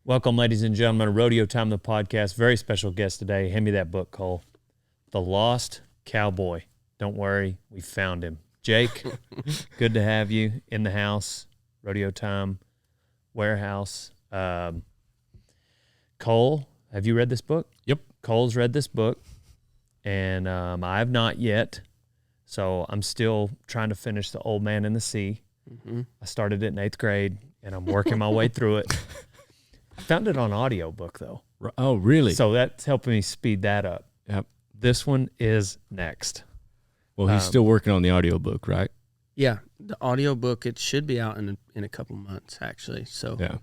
Welcome, ladies and gentlemen, to Rodeo Time, the podcast. Very special guest today. Hand me that book, Cole. The Lost Cowboy. Don't worry, we found him. Jake, good to have you in the house. Rodeo Time warehouse. Cole, have you read this book? Yep. Cole's read this book, and I have not yet. So I'm still trying to finish The Old Man and the Sea. Mm-hmm. I started it in 8th grade, and I'm working my way through it. I found it on audiobook, though. Oh, really? So that's helping me speed that up. Yep. This one is next. Well, he's still working on the audiobook, right? Yeah, the audiobook, it should be out in a couple months, actually. So yeah.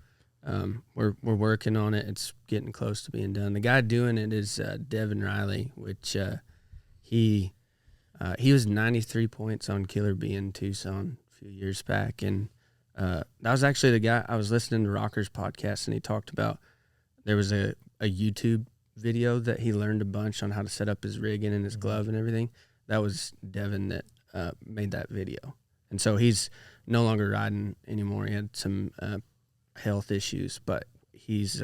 We're working on it. It's getting close to being done. The guy doing it is Devin Riley, which he was 93 points on Killer Bee in Tucson a few years back, and that was actually the guy. I was listening to Rocker's podcast, and he talked about there was a YouTube video that he learned a bunch on how to set up his rigging and his glove and everything. That was Devin that made that video. And so he's no longer riding anymore. He had some health issues, but he's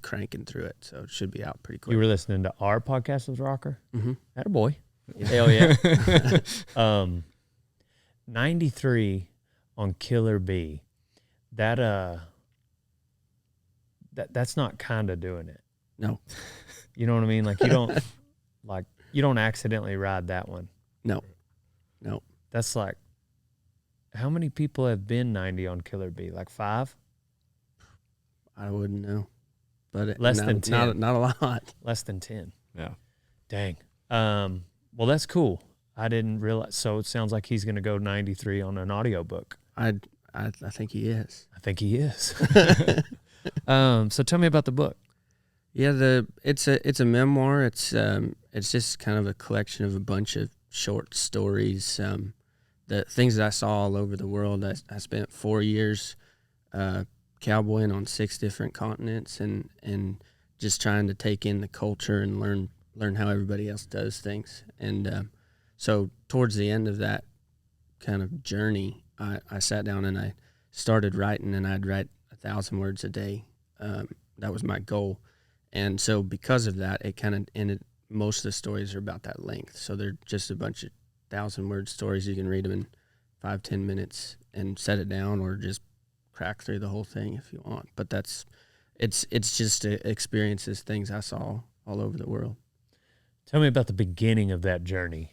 cranking through it, so it should be out pretty quick. You were listening to our podcast with Rocker? Mm-hmm. Attaboy. Hell yeah. 93 on Killer Bee. That's not kind of doing it. No. You know what I mean? Like you don't accidentally ride that one. No. That's like, how many people have been 90 on Killer Bee? Like 5? I wouldn't know. But less than 10. Not a lot. Less than 10. Yeah. Dang. Well, that's cool. I didn't realize. So it sounds like he's going to go 93 on an audiobook. I think he is. I think he is. So tell me about the book. Yeah, it's a memoir. It's just kind of a collection of a bunch of short stories. The things that I saw all over the world. I spent 4 years cowboying on 6 different continents and just trying to take in the culture and learn how everybody else does things. And so towards the end of that kind of journey, I sat down and I started writing, and I'd write 1,000 words a day. That was my goal. And so because of that, it kind of ended. Most of the stories are about that length. So they're just a bunch of 1,000-word stories. You can read them in 5-10 minutes and set it down, or just crack through the whole thing if you want. But it's just experiences, things I saw all over the world. Tell me about the beginning of that journey.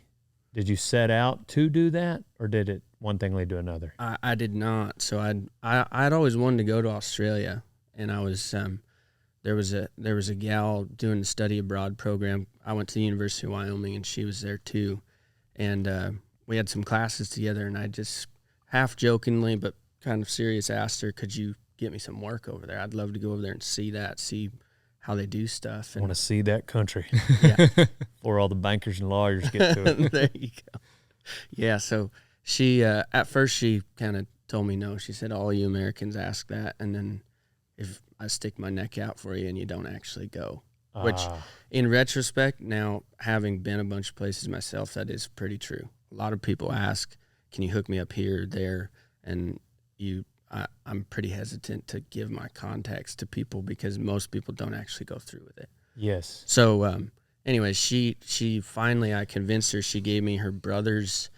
Did you set out to do that, or did it one thing lead to another? I did not. So I'd always wanted to go to Australia, and I was there was a gal doing the study abroad program. I went to the University of Wyoming, and she was there too, and we had some classes together. And I just half jokingly but kind of serious asked her, "Could you get me some work over there? I'd love to go over there and see how they do stuff." I want to see that country. Yeah. Before all the bankers and lawyers get to it. There you go. Yeah, so she, at first she kind of told me no. She said, all you Americans ask that, and then if I stick my neck out for you and you don't actually go. Which, in retrospect, now having been a bunch of places myself, that is pretty true. A lot of people ask, can you hook me up here or there? And I'm pretty hesitant to give my contacts to people because most people don't actually go through with it. Yes. So, anyway, she finally, I convinced her. She gave me her brother's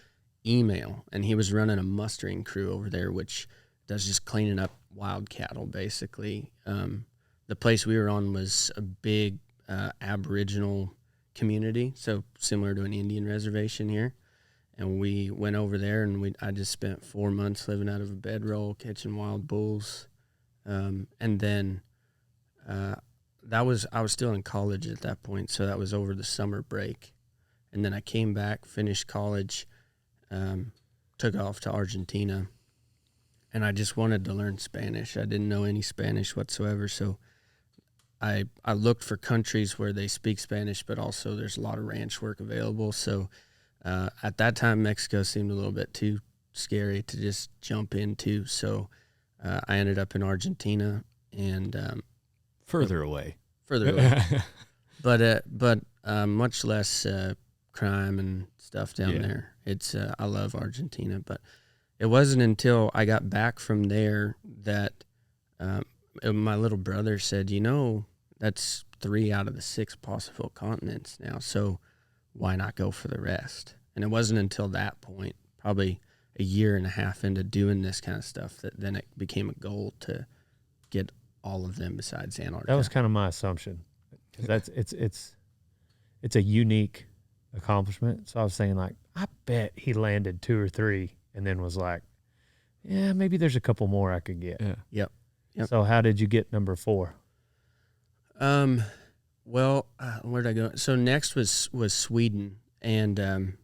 email, and he was running a mustering crew over there, which does just cleaning up wild cattle, basically. The place we were on was a big Aboriginal community, so similar to an Indian reservation here. And we went over there, and I just spent 4 months living out of a bedroll, catching wild bulls. And then I was still in college at that point, so that was over the summer break. And then I came back, finished college, took off to Argentina, and I just wanted to learn Spanish. I didn't know any Spanish whatsoever, so I looked for countries where they speak Spanish, but also there's a lot of ranch work available. So at that time, Mexico seemed a little bit too scary to just jump into. So I ended up in Argentina and further away, but much less crime and stuff down there. It's I love Argentina, but it wasn't until I got back from there that my little brother said, that's 3 out of the 6 possible continents now. So why not go for the rest? And it wasn't until that point, probably a year and a half into doing this kind of stuff, that then it became a goal to get all of them besides Antarctica. That was kind of my assumption, because it's a unique accomplishment. So I was saying, like, I bet he landed 2 or 3 and then was like, yeah, maybe there's a couple more I could get. Yeah. Yep. So how did you get number 4? Well, where'd I go? So next was Sweden. And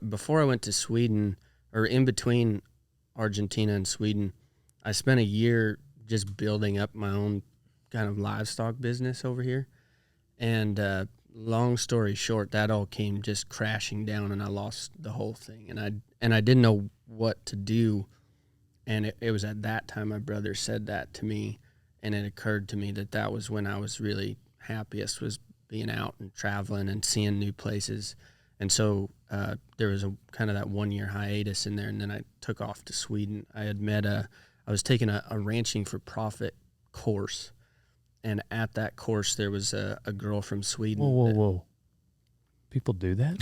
before I went to Sweden, or in between Argentina and Sweden, I spent a year just building up my own kind of livestock business over here. And long story short, that all came just crashing down, and I lost the whole thing. And I didn't know what to do. And it was at that time my brother said that to me, and it occurred to me that was when I was really happiest, was being out and traveling and seeing new places. And so there was a kind of that 1-year hiatus in there, and then I took off to Sweden. I was taking a ranching for profit course, and at that course there was a girl from Sweden. Whoa. People do that?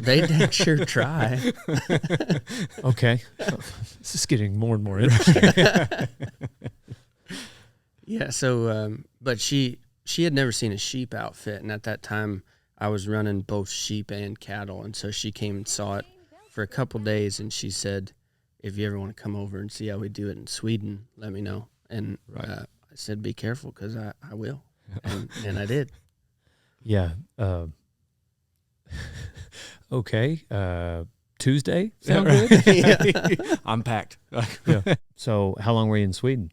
They sure try. Okay. This is getting more and more interesting. Yeah, so, but she had never seen a sheep outfit, and at that time I was running both sheep and cattle, and so she came and saw it for a couple days, and she said, if you ever want to come over and see how we do it in Sweden, let me know. And I said, be careful, because I will, and I did. Yeah. Okay. Tuesday? Sound good? Yeah. I'm packed. Yeah. So how long were you in Sweden?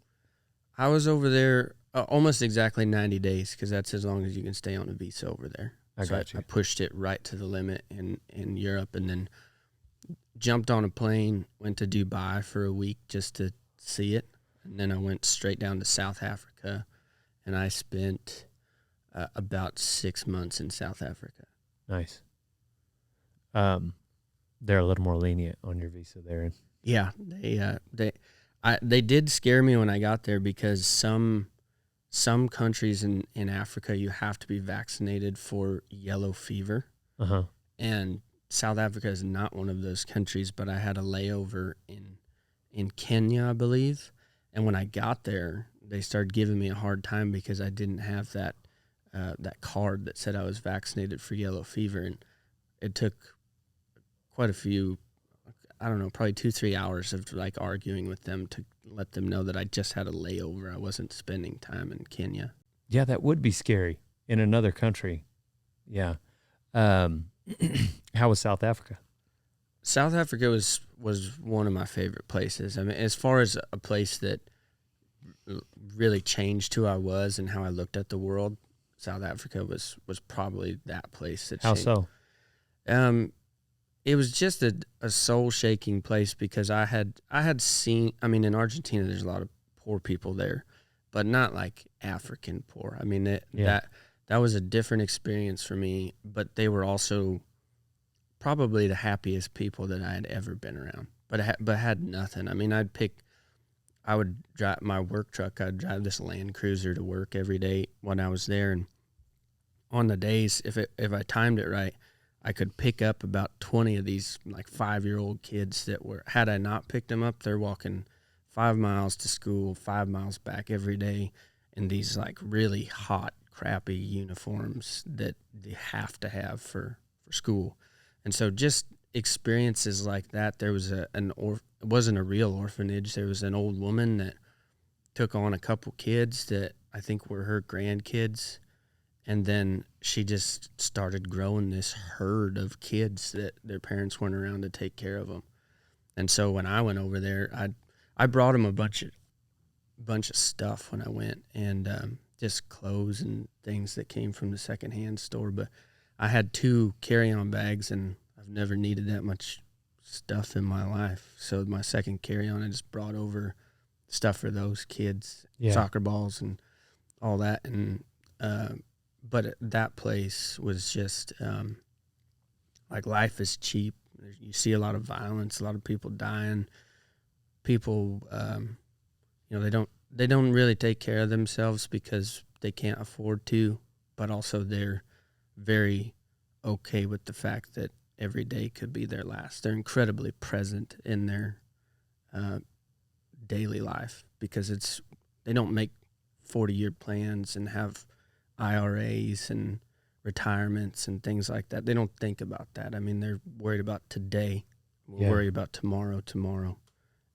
I was over there almost exactly 90 days, because that's as long as you can stay on a visa over there. I got you. I pushed it right to the limit in Europe, and then jumped on a plane, went to Dubai for a week just to see it. And then I went straight down to South Africa, and I spent about 6 months in South Africa. Nice. They're a little more lenient on your visa there. Yeah, they did scare me when I got there, because some countries in Africa you have to be vaccinated for yellow fever. Uh-huh. And South Africa is not one of those countries, but I had a layover in Kenya, I believe. And when I got there, they started giving me a hard time because I didn't have that card that said I was vaccinated for yellow fever. And it took quite a few, I don't know, probably 2-3 hours of like arguing with them to let them know that I just had a layover. I wasn't spending time in Kenya. Yeah, that would be scary in another country. Yeah. How was South Africa? South Africa was one of my favorite places. I mean, as far as a place that really changed who I was and how I looked at the world, South Africa was probably that place that How changed. so? It was just a soul-shaking place, because I had seen, I mean, in Argentina there's a lot of poor people there, but not like African poor. I mean, that was a different experience for me, but they were also probably the happiest people that I had ever been around, but had nothing. I mean, I would drive my work truck. I'd drive this Land Cruiser to work every day when I was there. And on the days, if I timed it right, I could pick up about 20 of these like 5-year-old kids that were, had I not picked them up, they're walking 5 miles to school, 5 miles back every day in these like really hot, crappy uniforms that they have to have for school. And so just experiences like that. There was it wasn't a real orphanage. There was an old woman that took on a couple kids that I think were her grandkids. And then she just started growing this herd of kids that their parents weren't around to take care of them. And so when I went over there, I brought them a bunch of stuff when I went, and just clothes and things that came from the secondhand store. But I had 2 carry-on bags, and I've never needed that much stuff in my life. So my second carry-on, I just brought over stuff for those kids, soccer balls and all that. And but that place was just like, life is cheap. You see a lot of violence, a lot of people dying. People, they don't they don't really take care of themselves because they can't afford to, but also they're very okay with the fact that every day could be their last. They're incredibly present in their daily life because they don't make 40-year plans and have IRAs and retirements and things like that. They don't think about that. I mean, they're worried about today. We're worried about tomorrow.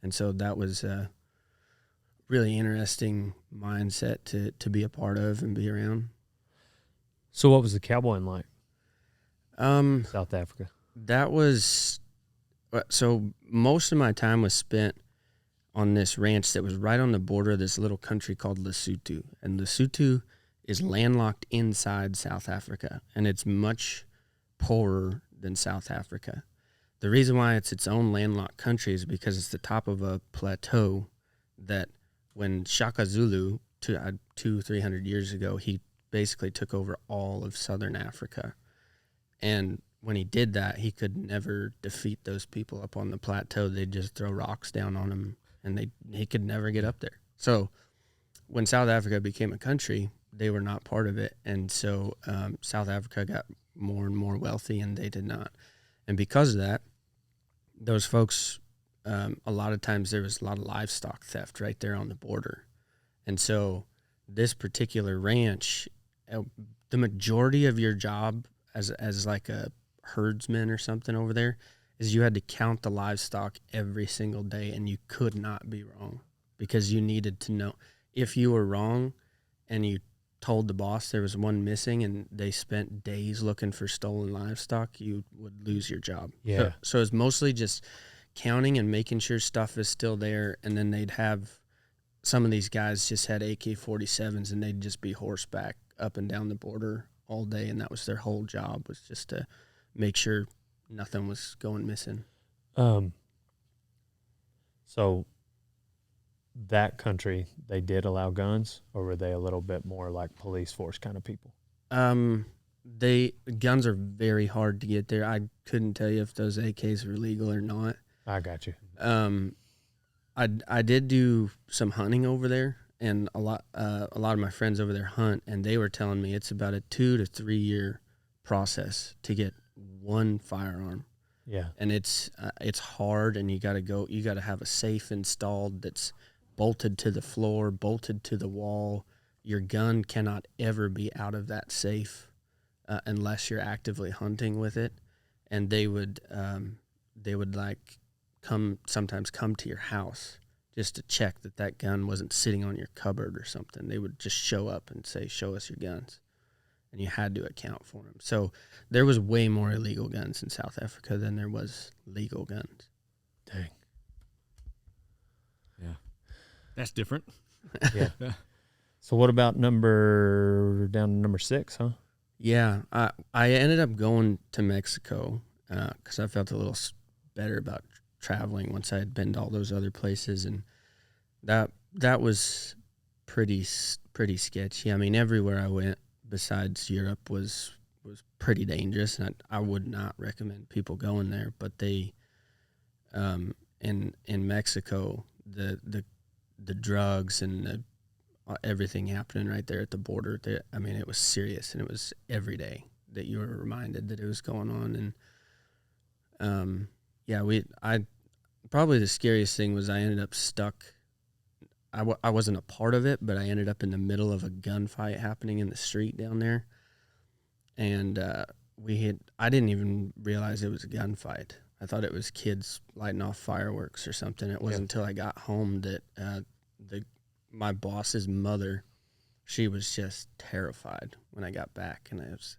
And so that was a really interesting mindset to be a part of and be around. So what was the cowboying like? South Africa. That was, so most of my time was spent on this ranch that was right on the border of this little country called Lesotho. And Lesotho is landlocked inside South Africa, and it's much poorer than South Africa. The reason why it's its own landlocked country is because it's the top of a plateau that when Shaka Zulu, 300 years ago, he basically took over all of southern Africa. And when he did that, he could never defeat those people up on the plateau. They'd just throw rocks down on him, and he could never get up there. So when South Africa became a country, they were not part of it. And so South Africa got more and more wealthy, and they did not. And because of that, those folks, a lot of times there was a lot of livestock theft right there on the border. And so this particular ranch, the majority of your job as like a herdsman or something over there is you had to count the livestock every single day, and you could not be wrong because you needed to know. If you were wrong and you told the boss there was one missing and they spent days looking for stolen livestock, you would lose your job. Yeah. So it's mostly just counting and making sure stuff is still there. And then they'd have, some of these guys just had AK-47s and they'd just be horseback up and down the border all day. And that was their whole job, was just to make sure nothing was going missing. So that country, they did allow guns, or were they a little bit more like police force kind of people? Guns are very hard to get there. I couldn't tell you if those AKs were legal or not. I got you. I did do some hunting over there, and a lot of my friends over there hunt, and they were telling me it's about a 2 to 3 year process to get one firearm. Yeah. And it's hard, and you got to have a safe installed that's bolted to the floor, bolted to the wall. Your gun cannot ever be out of that safe unless you're actively hunting with it. And they would like sometimes come to your house just to check that gun wasn't sitting on your cupboard or something. They would just show up and say, "Show us your guns," and you had to account for them. So there was way more illegal guns in South Africa than there was legal guns. Dang. Yeah. That's different. Yeah. So what about down to number 6, huh? Yeah, I ended up going to Mexico because I felt a little better about traveling once I had been to all those other places, and that was pretty sketchy. I mean, everywhere I went besides Europe was pretty dangerous, and I would not recommend people going there. But they, in Mexico, the drugs and everything happening right there at the border. I mean, it was serious, and it was every day that you were reminded that it was going on. And probably the scariest thing was I ended up stuck. I wasn't a part of it, but I ended up in the middle of a gunfight happening in the street down there, and I didn't even realize it was a gunfight. I thought it was kids lighting off fireworks or something. It wasn't until I got home that my boss's mother, she was just terrified when I got back, and I was,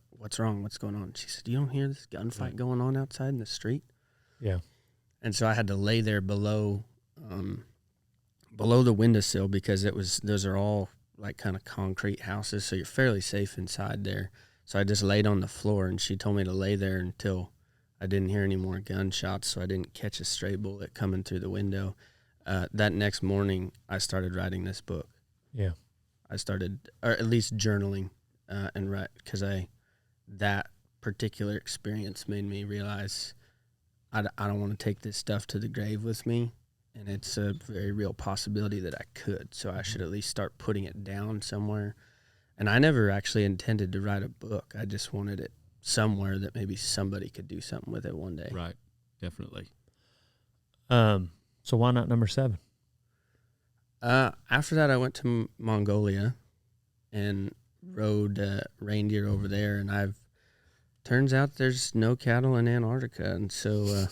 what's wrong? What's going on? She said, "You don't hear this gunfight going on outside in the street?" Yeah. And so I had to lay there below the windowsill because those are all like kind of concrete houses, so you're fairly safe inside there. So I just laid on the floor, and she told me to lay there until I didn't hear any more gunshots, so I didn't catch a stray bullet coming through the window. That next morning, I started writing this book. Yeah. I started, or at least journaling, and write, because that particular experience made me realize I don't want to take this stuff to the grave with me, and it's a very real possibility that I could. So I should at least start putting it down somewhere. And I never actually intended to write a book. I just wanted it somewhere that maybe somebody could do something with it one day. Right. Definitely. So why not number 7? After that, I went to Mongolia and rode reindeer over there, and turns out there's no cattle in Antarctica, and so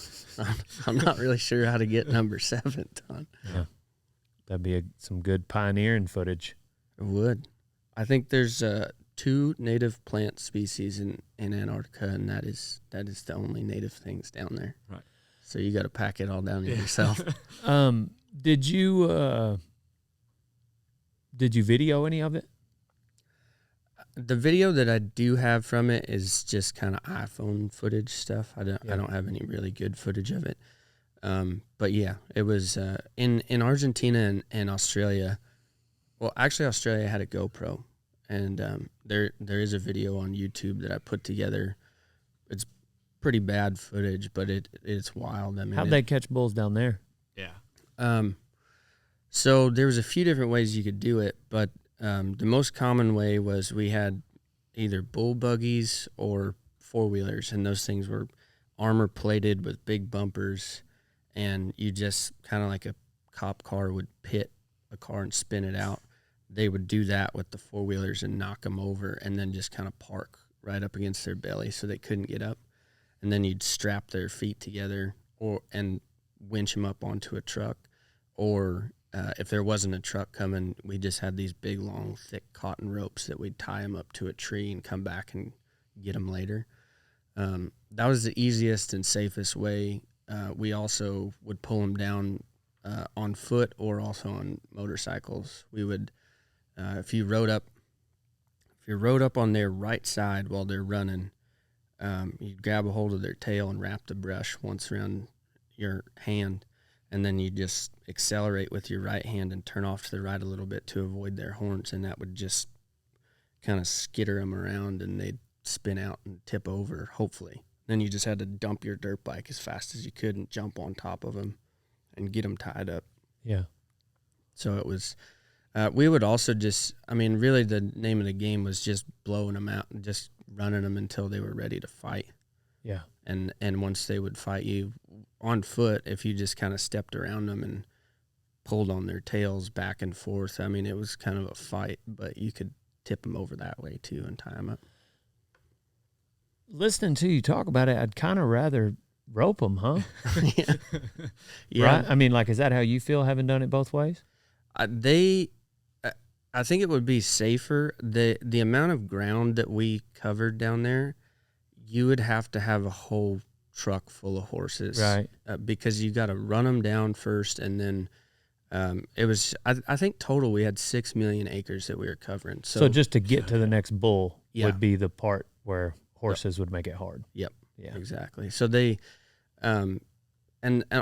I'm not really sure how to get number 7 done. Yeah, that'd be some good pioneering footage. It would. I think there's 2 native plant species in Antarctica, and that is the only native things down there. Right. So you got to pack it all down yourself. Did you video any of it? The video that I do have from it is just kind of iPhone footage stuff. I don't have any really good footage of it. But yeah, it was in Argentina and Australia. Well, actually, Australia had a GoPro, and there is a video on YouTube that I put together. It's pretty bad footage, but it's wild. I mean, How'd they catch bulls down there? Yeah. So there was a few different ways you could do it, but the most common way was we had either bull buggies or 4-wheelers, and those things were armor plated with big bumpers, and you just kind of like a cop car would pit a car and spin it out. They would do that with the 4-wheelers and knock them over, and then just kind of park right up against their belly so they couldn't get up. And then you'd strap their feet together and winch them up onto a truck, or if there wasn't a truck coming, we just had these big, long, thick cotton ropes that we'd tie them up to a tree and come back and get them later. That was the easiest and safest way. We also would pull them down on foot or also on motorcycles. We would, if you rode up on their right side while they're running, you'd grab a hold of their tail and wrap the brush once around your hand, and then you just accelerate with your right hand and turn off to the right a little bit to avoid their horns, and that would just kind of skitter them around, and they'd spin out and tip over, hopefully. Then you just had to dump your dirt bike as fast as you could and jump on top of them and get them tied up. Yeah. So it was, we would also just, I mean, really the name of the game was just blowing them out and just running them until they were ready to fight. Yeah. And once they would fight you on foot, if you just kind of stepped around them and pulled on their tails back and forth, I mean, it was kind of a fight, but you could tip them over that way too and tie them up. Listening to you talk about it, I'd kind of rather rope them, huh? Yeah. Yeah. Right? I mean, like, is that how you feel, having done it both ways? I think it would be safer. The amount of ground that we covered down there, you would have to have a whole truck full of horses, right? Because you got to run them down first, and then it was. I think total we had 6 million acres that we were covering. So just to get to the next bull Yeah. would be the part where horses would make it hard. Yep. Yeah. Exactly. So they, and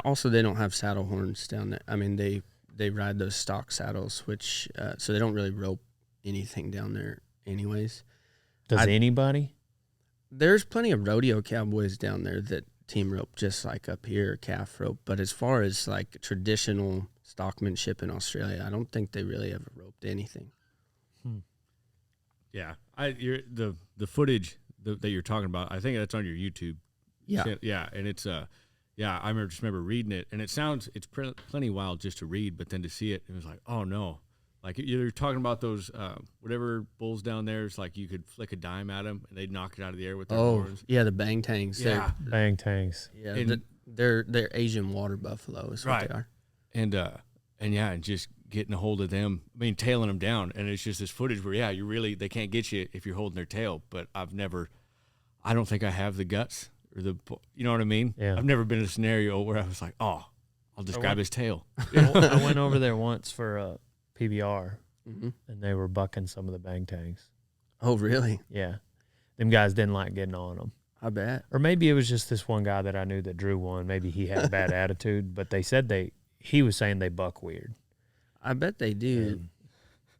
also they don't have saddle horns down there. I mean they ride those stock saddles, which so they don't really rope anything down there, anyways. Does anybody? There's plenty of rodeo cowboys down there that team rope, just like up here, calf rope. But as far as like traditional stockmanship in Australia, I don't think they really ever roped anything. Yeah, the footage that you're talking about, I think that's on your YouTube. Yeah, yeah, and it's I remember reading it, and it's plenty wild just to read, but then to see it, it was like, oh no. Like you're talking about those whatever bulls down there. It's like you could flick a dime at them and they'd knock it out of the air with their horns. Yeah, the bang tangs. Yeah, bang tangs. Yeah, and they're Asian water buffalo is what they are. And and just getting a hold of them. I mean, tailing them down, and it's just this footage where they can't get you if you're holding their tail. But I don't think I have the guts or you know what I mean? Yeah. I've never been in a scenario where I was like, oh, I'll just grab his tail. I went over there once for PBR, mm-hmm. and they were bucking some of the bang tangs. Oh, really? Yeah. Them guys didn't like getting on them. I bet. Or maybe it was just this one guy that I knew that drew one. Maybe he had a bad attitude, but they said he was saying they buck weird. I bet they do.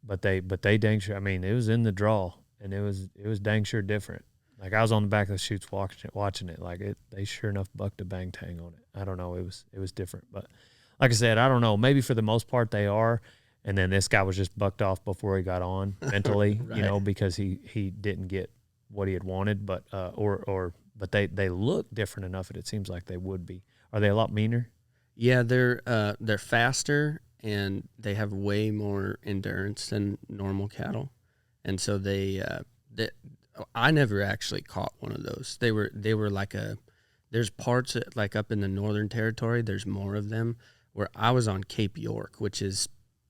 But they dang sure, I mean, it was in the draw, and it was dang sure different. Like I was on the back of the chutes watching it. Like they sure enough bucked a bang tang on it. I don't know. It was different, but like I said, I don't know. Maybe for the most part they are. And then this guy was just bucked off before he got on mentally, Right. because he didn't get what he had wanted. But but they look different enough that it seems like they would be. Are they a lot meaner? Yeah, they're faster and they have way more endurance than normal cattle, and so they I never actually caught one of those. They were like there's parts like up in the Northern Territory. There's more of them. Where I was on Cape York, which is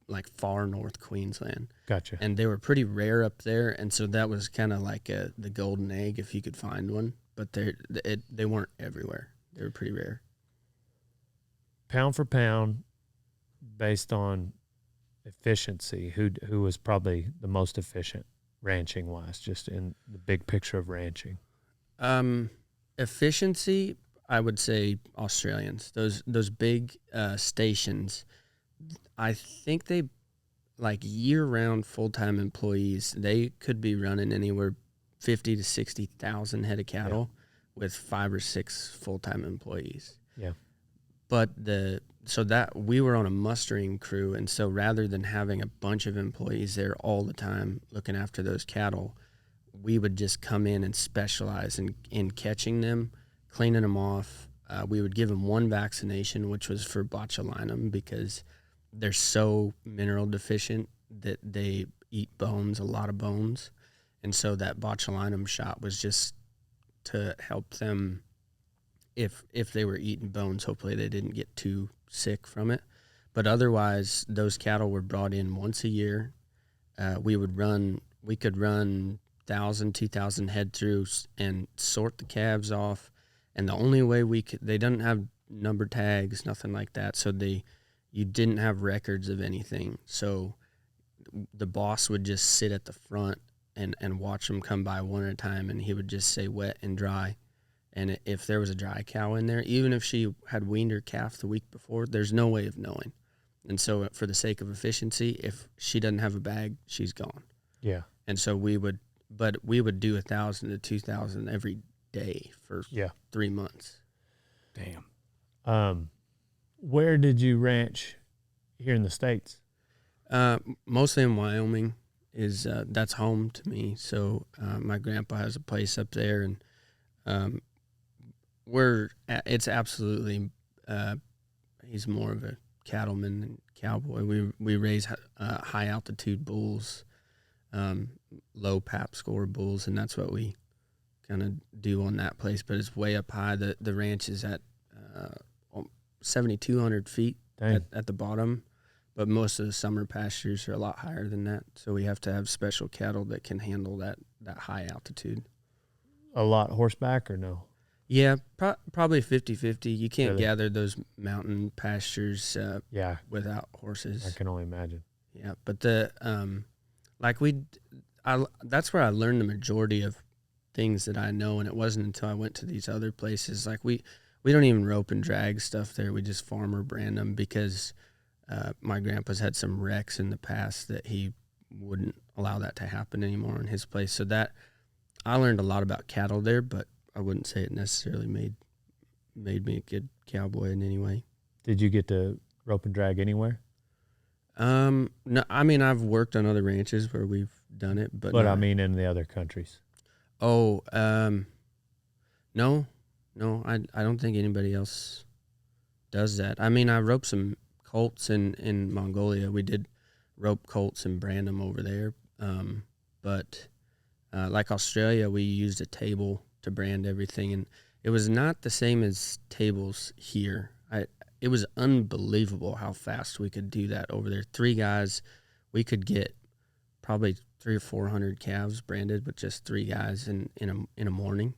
like far north Queensland. Gotcha. And they were pretty rare up there, and so that was kind of like the golden egg if you could find one. But they weren't everywhere. They were pretty rare. Pound for pound, based on efficiency, who was probably the most efficient ranching wise, just in the big picture of ranching? Efficiency, I would say Australians. Those big stations, I think they like year-round full-time employees. They could be running anywhere 50 to 60,000 head of cattle with 5 or 6 full-time employees. Yeah. But so that we were on a mustering crew, and so rather than having a bunch of employees there all the time looking after those cattle, we would just come in and specialize in catching them, cleaning them off. We would give them one vaccination, which was for botulinum, because they're so mineral deficient that they eat bones, a lot of bones. And so that botulinum shot was just to help them, if they were eating bones, hopefully they didn't get too sick from it. But otherwise, those cattle were brought in once a year. We could run 1,000, 2,000 head through and sort the calves off. And the only way they didn't have number tags, nothing like that. So you didn't have records of anything. So the boss would just sit at the front and watch them come by one at a time, and he would just say wet and dry. And if there was a dry cow in there, even if she had weaned her calf the week before, there's no way of knowing. And so for the sake of efficiency, if she doesn't have a bag, she's gone. Yeah. And so we would do 1,000 to 2,000 every day for 3 months. Damn. Where did you ranch here in the States? Mostly in Wyoming. That's home to me. So my grandpa has a place up there, and it's absolutely he's more of a cattleman than cowboy. We raise high altitude bulls, low PAP score bulls, and that's what we kind of do on that place. But it's way up high. The ranch is at 7,200 feet at the bottom, but most of the summer pastures are a lot higher than that. So we have to have special cattle that can handle that high altitude. A lot horseback or no? Yeah, probably 50-50. You can't Really? gather those mountain pastures without horses. I can only imagine. Yeah, but that's where I learned the majority of things that I know, and it wasn't until I went to these other places. Like we don't even rope and drag stuff there. We just farm or brand them, because my grandpa's had some wrecks in the past that he wouldn't allow that to happen anymore in his place. So that I learned a lot about cattle there, but I wouldn't say it necessarily made me a good cowboy in any way. Did you get to rope and drag anywhere? No, I mean, I've worked on other ranches where we've done it, but I mean in the other countries. Oh, no, I don't think anybody else does that. I mean, I roped some colts in Mongolia. We did rope colts and brand them over there. But like Australia, we used a table to brand everything, and it was not the same as tables here. It was unbelievable how fast we could do that over there. 3 guys, we could get probably 300 or 400 calves branded with just 3 guys in a morning.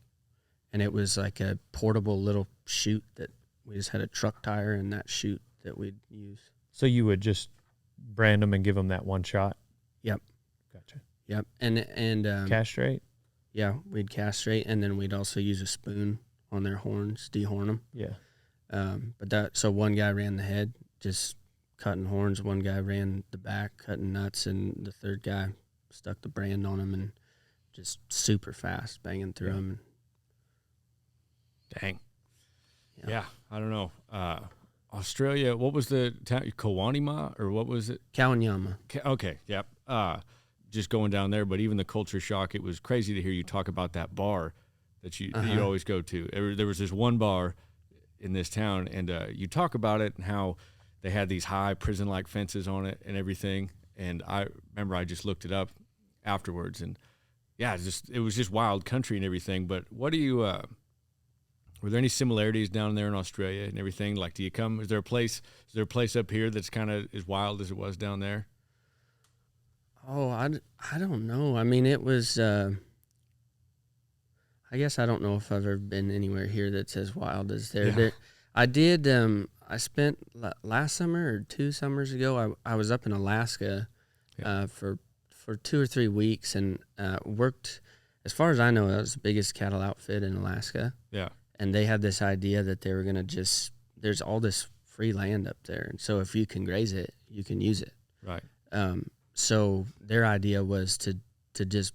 And it was like a portable little chute that we just had a truck tire in that chute that we'd use. So you would just brand them and give them that one shot? Yep. Gotcha. Yep. And castrate? Yeah, we'd castrate, and then we'd also use a spoon on their horns, dehorn them. Yeah. So one guy ran the head, just cutting horns. One guy ran the back, cutting nuts, and the third guy stuck the brand on them and just super fast, banging through them. Dang. Yeah, I don't know. Australia, what was the town? Kawanima, or what was it? Kawanyama. Okay, yep. Just going down there, but even the culture shock, it was crazy to hear you talk about that bar that you always go to. There was this one bar in this town, and you talk about it and how they had these high prison-like fences on it and everything. And I remember I just looked it up afterwards, and yeah, it was just wild country and everything. But what do you? Were there any similarities down there in Australia and everything? Like, do you come? Is there a place up here that's kind of as wild as it was down there? Oh, I don't know. I mean, it was. I guess I don't know if I've ever been anywhere here that's as wild as there. Yeah. I did. I spent last summer or 2 summers ago. I was up in Alaska for 2 or 3 weeks and worked. As far as I know, that was the biggest cattle outfit in Alaska. Yeah. And they had this idea that they were going to there's all this free land up there. And so if you can graze it, you can use it. Right. So their idea was to just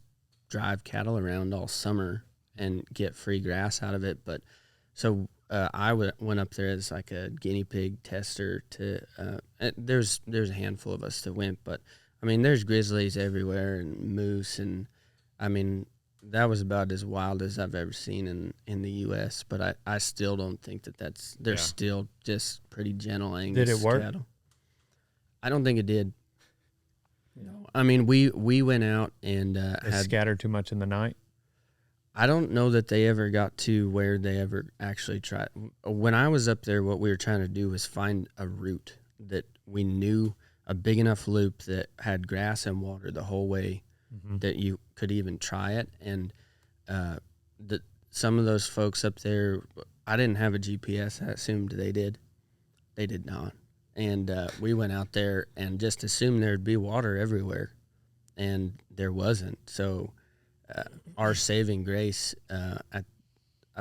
drive cattle around all summer and get free grass out of it. But so I went up there as like a guinea pig tester there's a handful of us that went, but I mean, there's grizzlies everywhere and moose. And I mean, that was about as wild as I've ever seen in the U.S., but I still don't think they're still just pretty gentle Angus Did it work? cattle. I don't think it did. No, I mean, we went out and They scattered too much in the night? I don't know that they ever got to where they ever actually tried. When I was up there, what we were trying to do was find a route that we knew, a big enough loop that had grass and water the whole way, that you could even try it. And some of those folks up there, I didn't have a GPS. I assumed they did. They did not. And we went out there and just assumed there'd be water everywhere, and there wasn't. So our saving grace,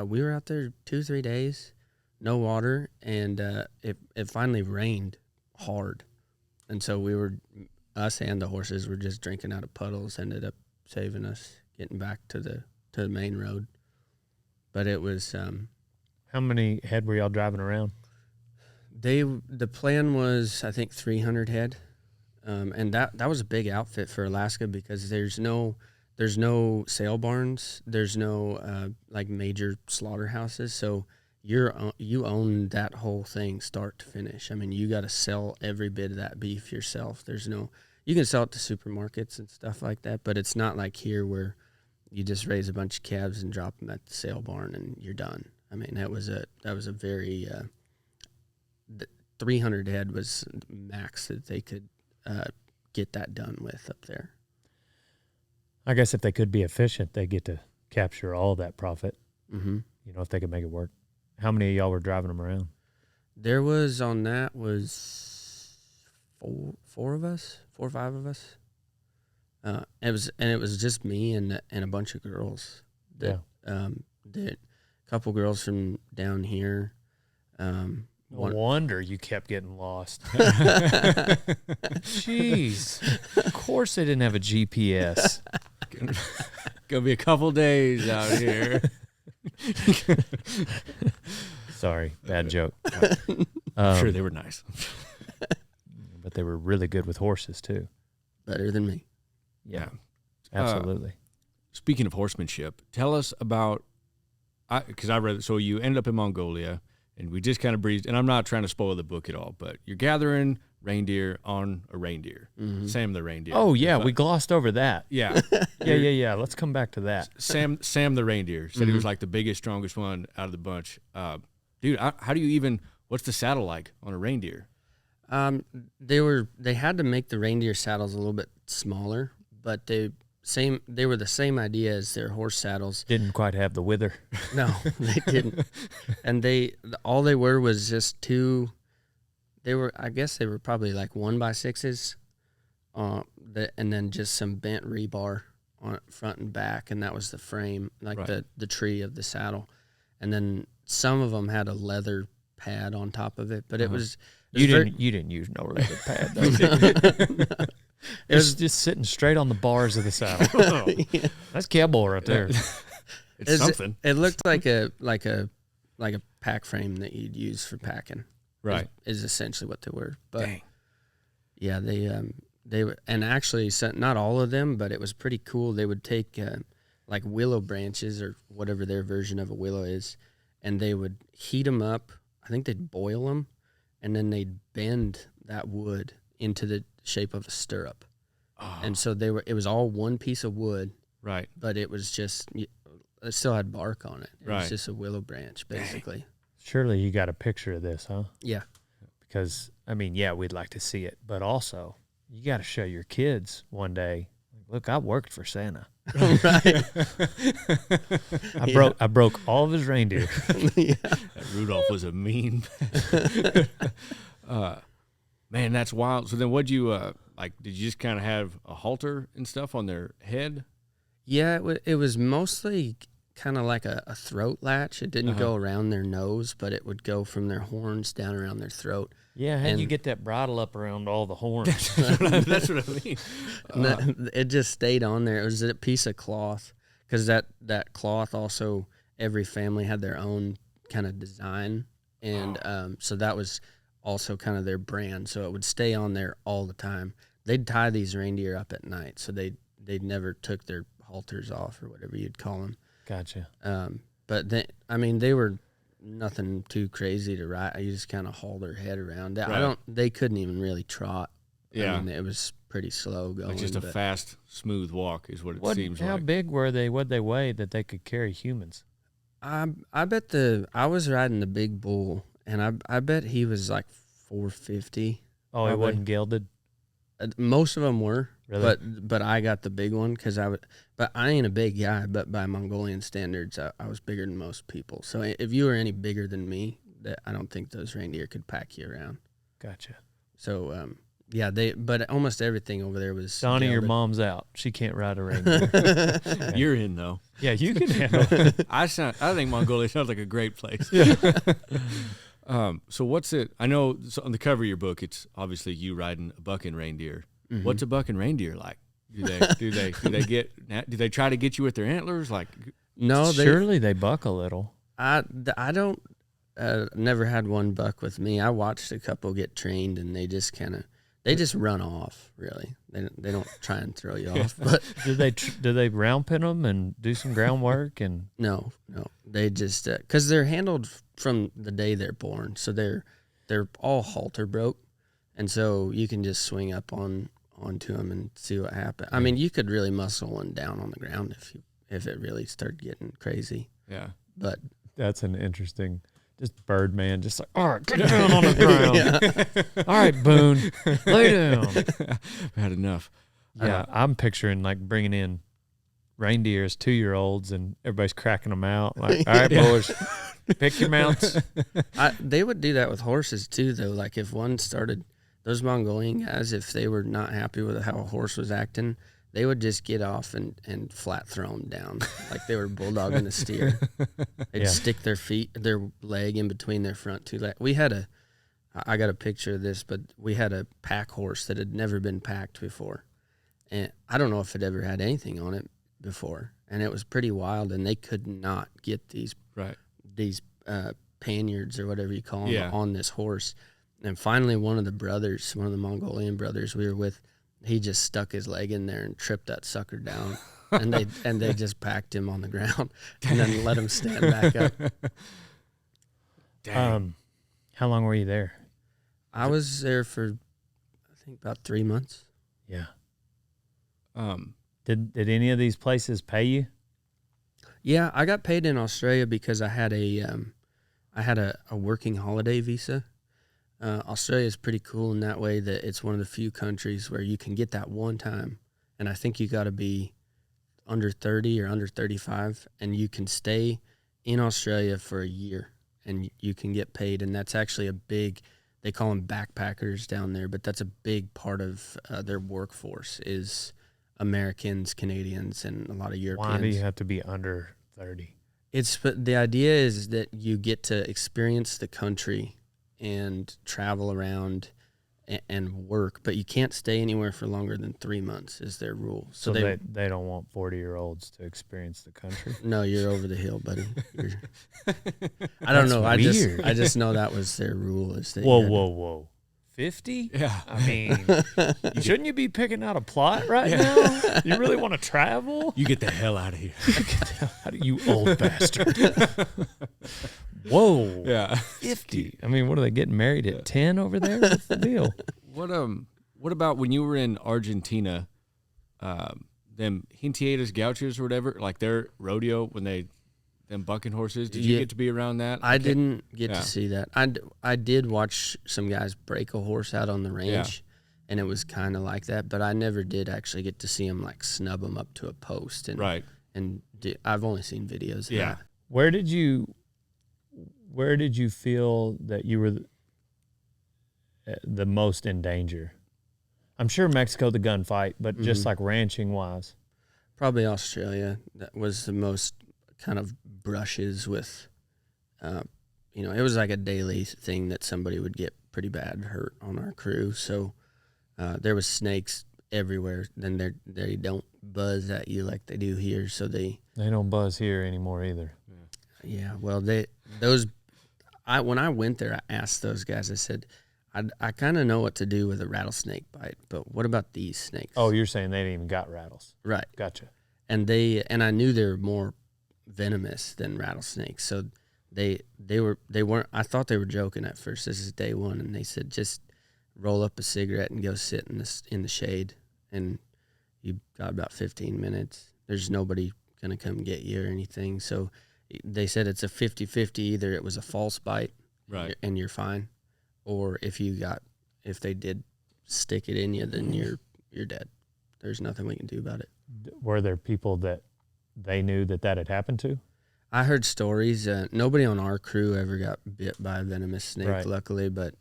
we were out there 2-3 days, no water, and it finally rained hard. And so us and the horses were just drinking out of puddles, ended up saving us getting back to the main road. But it was... How many head were y'all driving around? The plan was, I think, 300 head, and that was a big outfit for Alaska because there's no sale barns, there's no like major slaughterhouses, so you own that whole thing start to finish. I mean, you got to sell every bit of that beef yourself. You can sell it to supermarkets and stuff like that, but it's not like here where you just raise a bunch of calves and drop them at the sale barn and you're done. I mean, that was a very 300 head was max that they could get that done with up there. I guess if they could be efficient, they get to capture all that profit. Mm-hmm. You know, if they could make it work. How many of y'all were driving them around? There was on that was 4 or 5 of us. It was just me and a bunch of girls. That a couple girls from down here. No wonder you kept getting lost. Jeez. Of course they didn't have a GPS. Gonna be a couple days out here. Sorry, bad joke. I'm sure they were nice. But they were really good with horses, too. Better than me. Yeah, absolutely. Speaking of horsemanship, tell us about, because I read it, so you ended up in Mongolia, and we just kind of breezed, and I'm not trying to spoil the book at all, but you're gathering reindeer on a reindeer. Mm-hmm. Sam the reindeer. Oh, yeah, we glossed over that. Yeah. Yeah. Let's come back to that. Sam the reindeer said he was like the biggest, strongest one out of the bunch. Dude, how do you even, what's the saddle like on a reindeer? They had to make the reindeer saddles a little bit smaller, but they were the same idea as their horse saddles. Didn't quite have the wither. No, they didn't. And all they were was just two. I guess they were probably like 1x6s, and then just some bent rebar on it, front and back, and that was the frame, like right. the tree of the saddle. And then some of them had a leather pad on top of it, but it was. You didn't use no leather pad though. No. It was just sitting straight on the bars of the saddle. Yeah. That's cowboy right there. It's something. It looked like a pack frame that you'd use for packing. Right. Is essentially what they were. But Dang. yeah, they were, and actually not all of them, but it was pretty cool. They would take like willow branches or whatever their version of a willow is, and they would heat them up. I think they'd boil them, and then they'd bend that wood into the shape of a stirrup. Oh. And so it was all one piece of wood, Right. but it was just, it still had bark on it. It Right. was just a willow branch, basically. Surely you got a picture of this, huh? Yeah. Because, I mean, yeah, we'd like to see it, but also you got to show your kids one day, look, I worked for Santa. Right. I broke all of his reindeer. Yeah. That Rudolph was a mean. Man, that's wild. So then what'd you, like, did you just kind of have a halter and stuff on their head? Yeah, it was mostly kind of like a throat latch. It didn't go around their nose, but it would go from their horns down around their throat. Yeah, how do you get that bridle up around all the horns? That's what I mean. It just stayed on there. It was a piece of cloth, because that cloth also, every family had their own kind of design, and so that was also kind of their brand. So it would stay on there all the time. They'd tie these reindeer up at night, so they never took their halters off, or whatever you'd call them. Gotcha. But they were nothing too crazy to ride. You just kind of haul their head around. Right. They couldn't even really trot. Yeah. I mean, it was pretty slow going. Like just a fast, smooth walk is what it seems how like. big were they? What'd they weigh that they could carry humans? I bet I was riding the big bull, and I bet he was like 450. Oh, he Probably. wasn't gelded? Most of them were, Really? but I got the big one because but I ain't a big guy, but by Mongolian standards, I was bigger than most people. So if you were any bigger than me, I don't think those reindeer could pack you around. Gotcha. So yeah, but almost everything over there was Donnie, your gelded. mom's out. She can't ride a reindeer. You're in, though. Yeah, you can handle it. I think Mongolia sounds like a great place. Yeah. So what's it? I know on the cover of your book, it's obviously you riding a bucking reindeer. Mm-hmm. What's a bucking reindeer like? Do they try to get you with their antlers? Like, No, surely they buck a little. I don't. Never had one buck with me. I watched a couple get trained, and they just run off. Really, they don't try and throw you off. But Do they round pin them and do some groundwork and? no, they just because they're handled from the day they're born, so they're all halter broke, and so you can just swing up onto them and see what happens. I mean, you could really muscle one down on the ground if it really started getting crazy. yeah. But That's an interesting. Just Birdman, just like, all right, get down on the ground. All right, Boone, lay down. I've had enough. Yeah, I'm picturing like bringing in reindeers, 2-year-olds, and everybody's cracking them out. Like, all right, boys, pick your mounts. they would do that with horses too, though. Like if one started, those Mongolian guys, if they were not happy with how a horse was acting, they would just get off and flat throw them down like they were bulldogging a steer. They'd stick their leg in between their front two legs. I got a picture of this, but we had a pack horse that had never been packed before. And I don't know if it ever had anything on it before. And it was pretty wild, and they could not get these paniards or whatever you call them on this horse. And finally, one of the Mongolian brothers we were with, he just stuck his leg in there and tripped that sucker down, and they just packed him on the ground and then let him stand back up. Dang. How long were you there? I was there for, I think, about 3 months. Yeah. Did any of these places pay you? Yeah, I got paid in Australia because I had a working holiday visa. Australia is pretty cool in that way that it's one of the few countries where you can get that one time, and I think you got to be under 30 or under 35, and you can stay in Australia for a year, and you can get paid, and that's actually they call them backpackers down there, but that's a big part of their workforce is Americans, Canadians, and a lot of Europeans. Why do you have to be under 30? But the idea is that you get to experience the country and travel around and work, but you can't stay anywhere for longer than 3 months is their rule. So they don't want 40-year-olds to experience the country. No, you're over the hill, buddy. I don't know. Weird. I just know that was their rule. Is that Whoa. 50? Yeah. I mean, shouldn't you be picking out a plot right now? You really want to travel? You get the hell out of here. How do you old bastard? Whoa. Yeah. 50. I mean, what are they getting married at 10 over there? What's the deal? What about when you were in Argentina, them Jinteadas Gauchos or whatever, like their rodeo when them bucking horses? Did you get to be around that? I didn't get to see that. I did watch some guys break a horse out on the range, and it was kind of like that, but I never did actually get to see them like snub them up to a post. And, right. And I've only seen videos of that. Where did you feel that you were the most in danger? I'm sure Mexico, the gunfight, but just like ranching wise. Probably Australia. That was the most kind of brushes with, it was like a daily thing that somebody would get pretty bad hurt on our crew. So there was snakes everywhere. Then they don't buzz at you like they do here. So they don't buzz here anymore either. Yeah. Well, when I went there, I asked those guys. I said, I kind of know what to do with a rattlesnake bite, but what about these snakes? Oh, you're saying they didn't even got rattles. Right. Gotcha. And I knew they were more venomous than rattlesnakes. So they weren't, I thought they were joking at first. This is day one. And they said, just roll up a cigarette and go sit in the shade. And you got about 15 minutes. There's nobody going to come get you or anything. So they said it's a 50-50. Either it was a false bite, right, and you're fine, or if they did stick it in you, then you're dead. There's nothing we can do about it. Were there people that they knew that had happened to? I heard stories. Nobody on our crew ever got bit by a venomous snake, luckily. But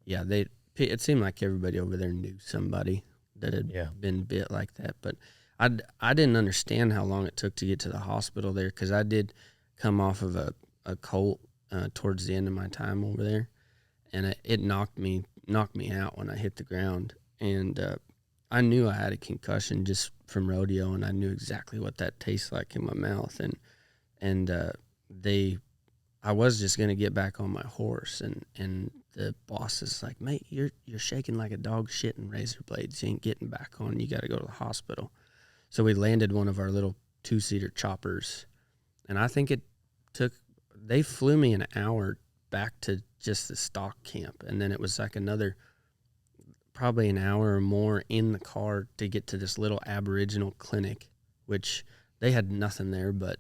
it seemed like everybody over there knew somebody that had been bit like that. But I didn't understand how long it took to get to the hospital there, because I did come off of a colt towards the end of my time over there, and it knocked me out when I hit the ground. And I knew I had a concussion just from rodeo, and I knew exactly what that tastes like in my mouth. And I was just gonna get back on my horse, and the boss is like, "Mate, you're shaking like a dog shitting razor blades. You ain't getting back on. You got to go to the hospital." So we landed one of our little 2-seater choppers, and I think they flew me an hour back to just the stock camp, and then it was like another probably an hour or more in the car to get to this little Aboriginal clinic, which they had nothing there but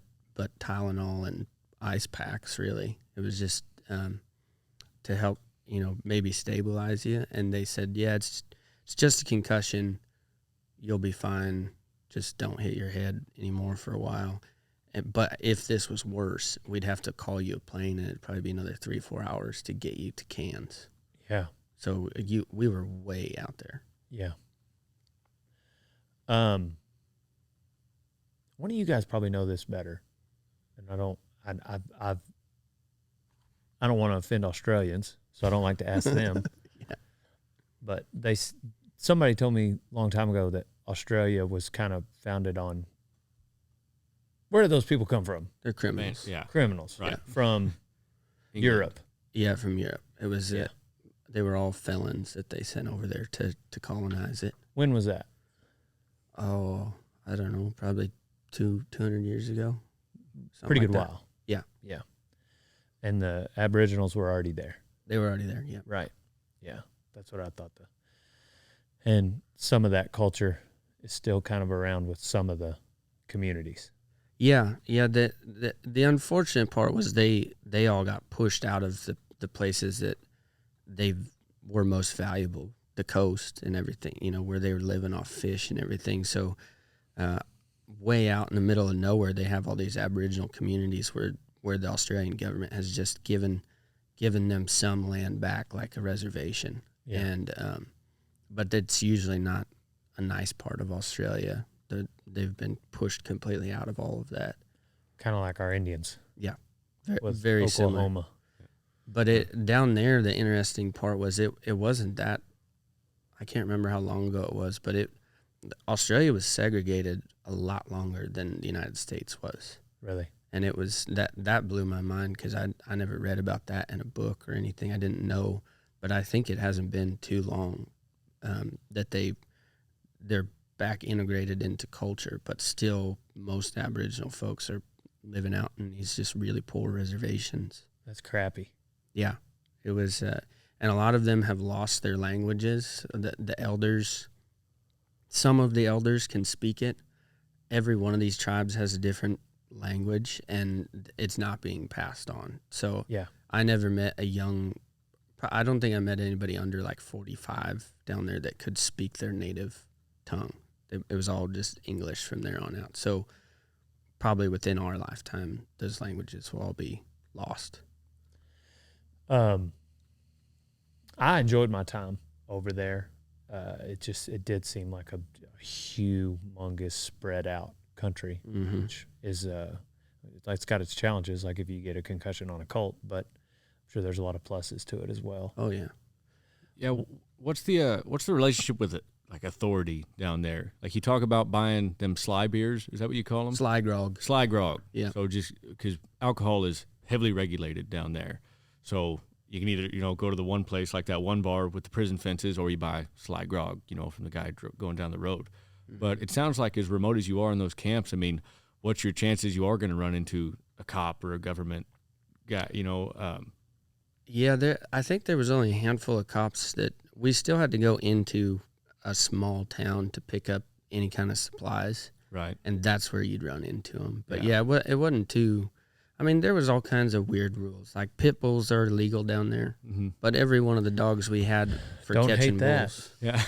Tylenol and ice packs, really. It was just to help, maybe stabilize you. And they said, yeah, it's just a concussion. You'll be fine. Just don't hit your head anymore for a while. But if this was worse, we'd have to call you a plane, and it'd probably be another 3-4 hours to get you to Cairns. Yeah. So we were way out there. Yeah. One of you guys probably know this better, and I don't want to offend Australians, so I don't like to ask them. Yeah. But somebody told me a long time ago that Australia was kind of founded on, where did those people come from? They're criminals. Yeah. Criminals. Right. From Europe. Yeah, from Europe. It was they were all felons that they sent over there to colonize it. When was that? Oh, I don't know, probably 200 years ago. Pretty like good that. while. Yeah. Yeah. And the Aboriginals were already there. They were already there, yeah. Right. Yeah. That's what I thought. And some of that culture is still kind of around with some of the communities. Yeah. The unfortunate part was they all got pushed out of the places that they were most valuable, the coast and everything, where they were living off fish and everything. So way out in the middle of nowhere, they have all these Aboriginal communities where the Australian government has just given them some land back, like a reservation. Yeah. And but it's usually not a nice part of Australia. They've been pushed completely out of all of that. Kind of like our Indians. Yeah, with very Oklahoma. similar. But it down there, the interesting part was it wasn't that. I can't remember how long ago it was, but Australia was segregated a lot longer than the United States was. Really? And it was that blew my mind because I never read about that in a book or anything. I didn't know, but I think it hasn't been too long that they're back integrated into culture, but still most Aboriginal folks are living out in these just really poor reservations. That's crappy. Yeah, it was, and a lot of them have lost their languages. The elders, some of the elders can speak it. Every one of these tribes has a different language, and it's not being passed on. So yeah, I never met I don't think I met anybody under like 45 down there that could speak their native tongue. It was all just English from there on out. So probably within our lifetime, those languages will all be lost. I enjoyed my time over there. It did seem like a humongous spread out country, which is it's got its challenges. Like if you get a concussion on a colt, but I'm sure there's a lot of pluses to it as well. Oh yeah, yeah. What's the relationship with it? Like authority down there? Like you talk about buying them sly beers. Is that what you call them? Sly grog. Sly grog. Yeah. So just because alcohol is heavily regulated down there, so you can either go to the one place like that one bar with the prison fences, or you buy sly grog, from the guy going down the road. Mm-hmm. But it sounds like as remote as you are in those camps, I mean, what's your chances you are going to run into a cop or a government guy? Yeah, I think there was only a handful of cops that we still had to go into a small town to pick up any kind of supplies. Right. And that's where you'd run into them. But yeah, it wasn't too, I mean, there was all kinds of weird rules. Like pit bulls are illegal down there, but every one of the dogs we had for Don't catching hate that. bulls. Yeah.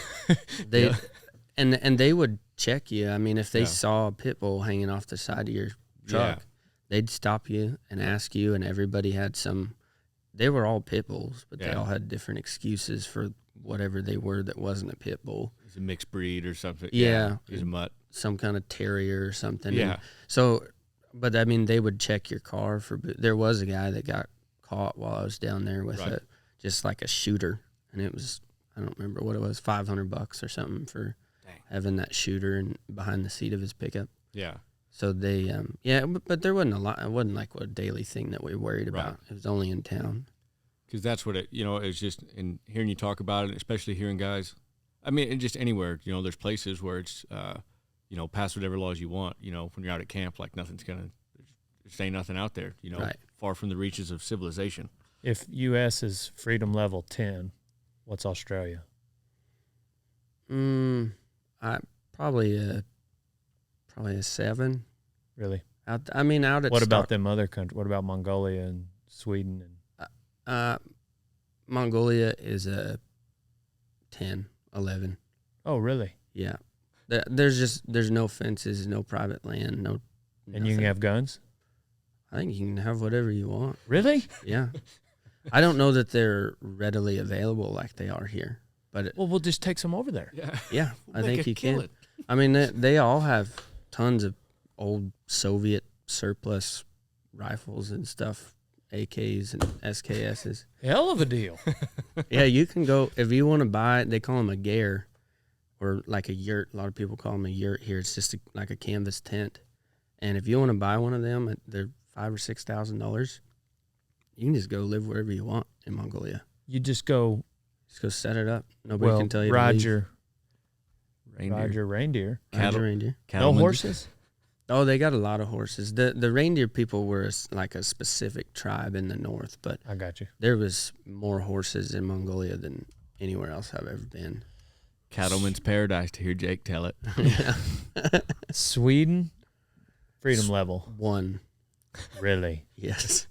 And they would check you. I mean, if they saw a pit bull hanging off the side of your truck, they'd stop you and ask you, and everybody had they were all pit bulls, but they all had different excuses for whatever they were that wasn't a pit bull. It's a mixed breed or something. Yeah. He's a mutt. Some kind of terrier or something. Yeah. And so, but I mean, they would check your car there was a guy that got caught while I was down there with just like a shooter. And it was, I don't remember what it was, $500 or something for having that shooter behind the seat of his pickup. Yeah. So they, but there wasn't a lot. It wasn't like a daily thing that we worried about. It was only in town. Because that's what it's just in hearing you talk about it, especially hearing guys. I mean, and just anywhere, there's places where it's, pass whatever laws you want. When you're out at camp, like there's ain't nothing out there. Far from the reaches of civilization. If U.S. is freedom level 10, what's Australia? Probably a 7. Really? Out at what about them other countries? What about Mongolia and Sweden and? Mongolia is a 10, 11. Oh, really? Yeah. There's no fences, no private land, no. And you can have guns? I think you can have whatever you want. Really? Yeah. I don't know that they're readily available like they are here, but we'll just take some over there. Yeah, I think you can. I mean, they all have tons of old Soviet surplus rifles and stuff. AKs and SKSs. Hell of a deal. Yeah, you can go, if you want to buy, they call them a gare or like a yurt. A lot of people call them a yurt here. It's just like a canvas tent. And if you want to buy one of them, they're $5,000 or $6,000. You can just go live wherever you want in Mongolia. You just go set it up. Nobody can tell you ride to leave. Ride your reindeer. Reindeer. No horses? Oh, they got a lot of horses. The reindeer people were like a specific tribe in the north, but I got you. There was more horses in Mongolia than anywhere else I've ever been. Cattleman's paradise, to hear Jake tell it. Sweden, freedom level 1. Really? Yes.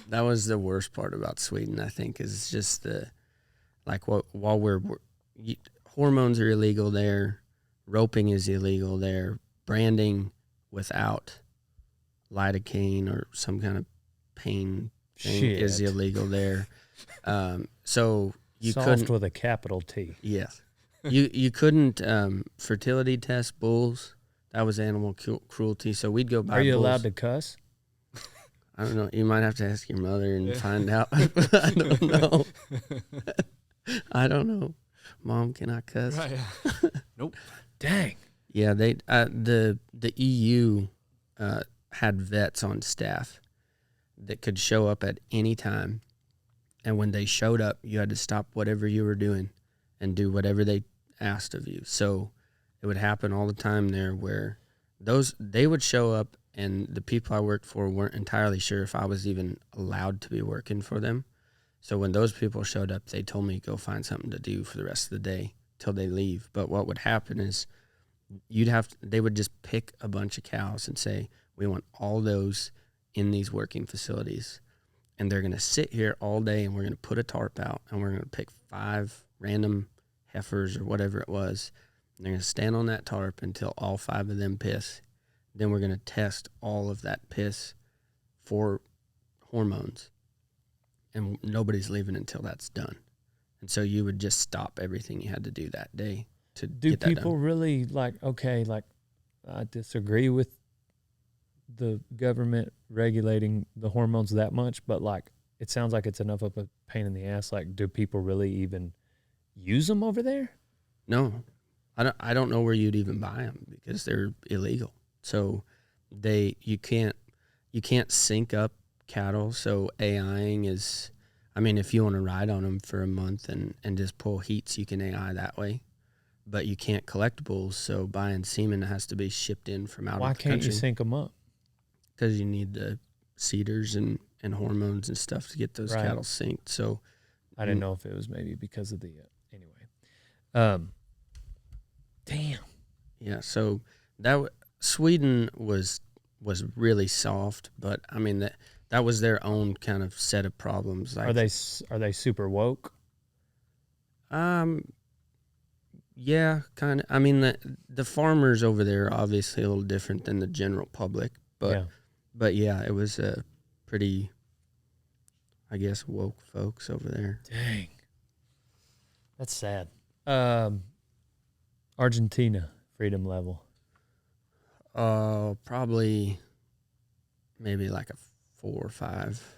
That was the worst part about Sweden, I think, is just hormones are illegal there, roping is illegal there. Branding without lidocaine or some kind of pain thing is illegal there. So you couldn't with a capital T. Yes, you couldn't fertility test bulls. That was animal cruelty. So we'd go buy. Are you bulls. allowed to cuss? I don't know. You might have to ask your mother and find out. I don't know. I don't know. Mom, can I cuss? Right. Nope. Dang. Yeah, they the EU had vets on staff that could show up at any time, and when they showed up, you had to stop whatever you were doing and do whatever they asked of you. So it would happen all the time there, where they would show up, and the people I worked for weren't entirely sure if I was even allowed to be working for them. So when those people showed up, they told me go find something to do for the rest of the day till they leave. But what would happen is they would just pick a bunch of cows and say, we want all those in these working facilities. And they're going to sit here all day, and we're going to put a tarp out, and we're going to pick 5 random heifers or whatever it was. And they're going to stand on that tarp until all 5 of them piss. Then we're going to test all of that piss for hormones. And nobody's leaving until that's done. And so you would just stop everything you had to do that day to get that done. Do people really I disagree with the government regulating the hormones that much, but it sounds like it's enough of a pain in the ass. Do people really even use them over there? No, I don't know where you'd even buy them because they're illegal. So you can't sync up cattle. So AIing is, if you want to ride on them for a month and just pull heats, you can AI that way. But you can't collect bulls, so buying semen has to be shipped in from out of the country. Why can't you sync them up? Because you need the cedars and hormones and stuff to get those cattle synced. So I didn't know if it was maybe because of the anyway. Damn. Yeah. So Sweden was really soft, but that was their own kind of set of problems. Are they super woke? Yeah, kind of. The farmers over there are obviously a little different than the general public, but yeah, it was a pretty, I guess, woke folks over there. Dang, that's sad. Argentina freedom level. Probably, maybe like a 4 or 5.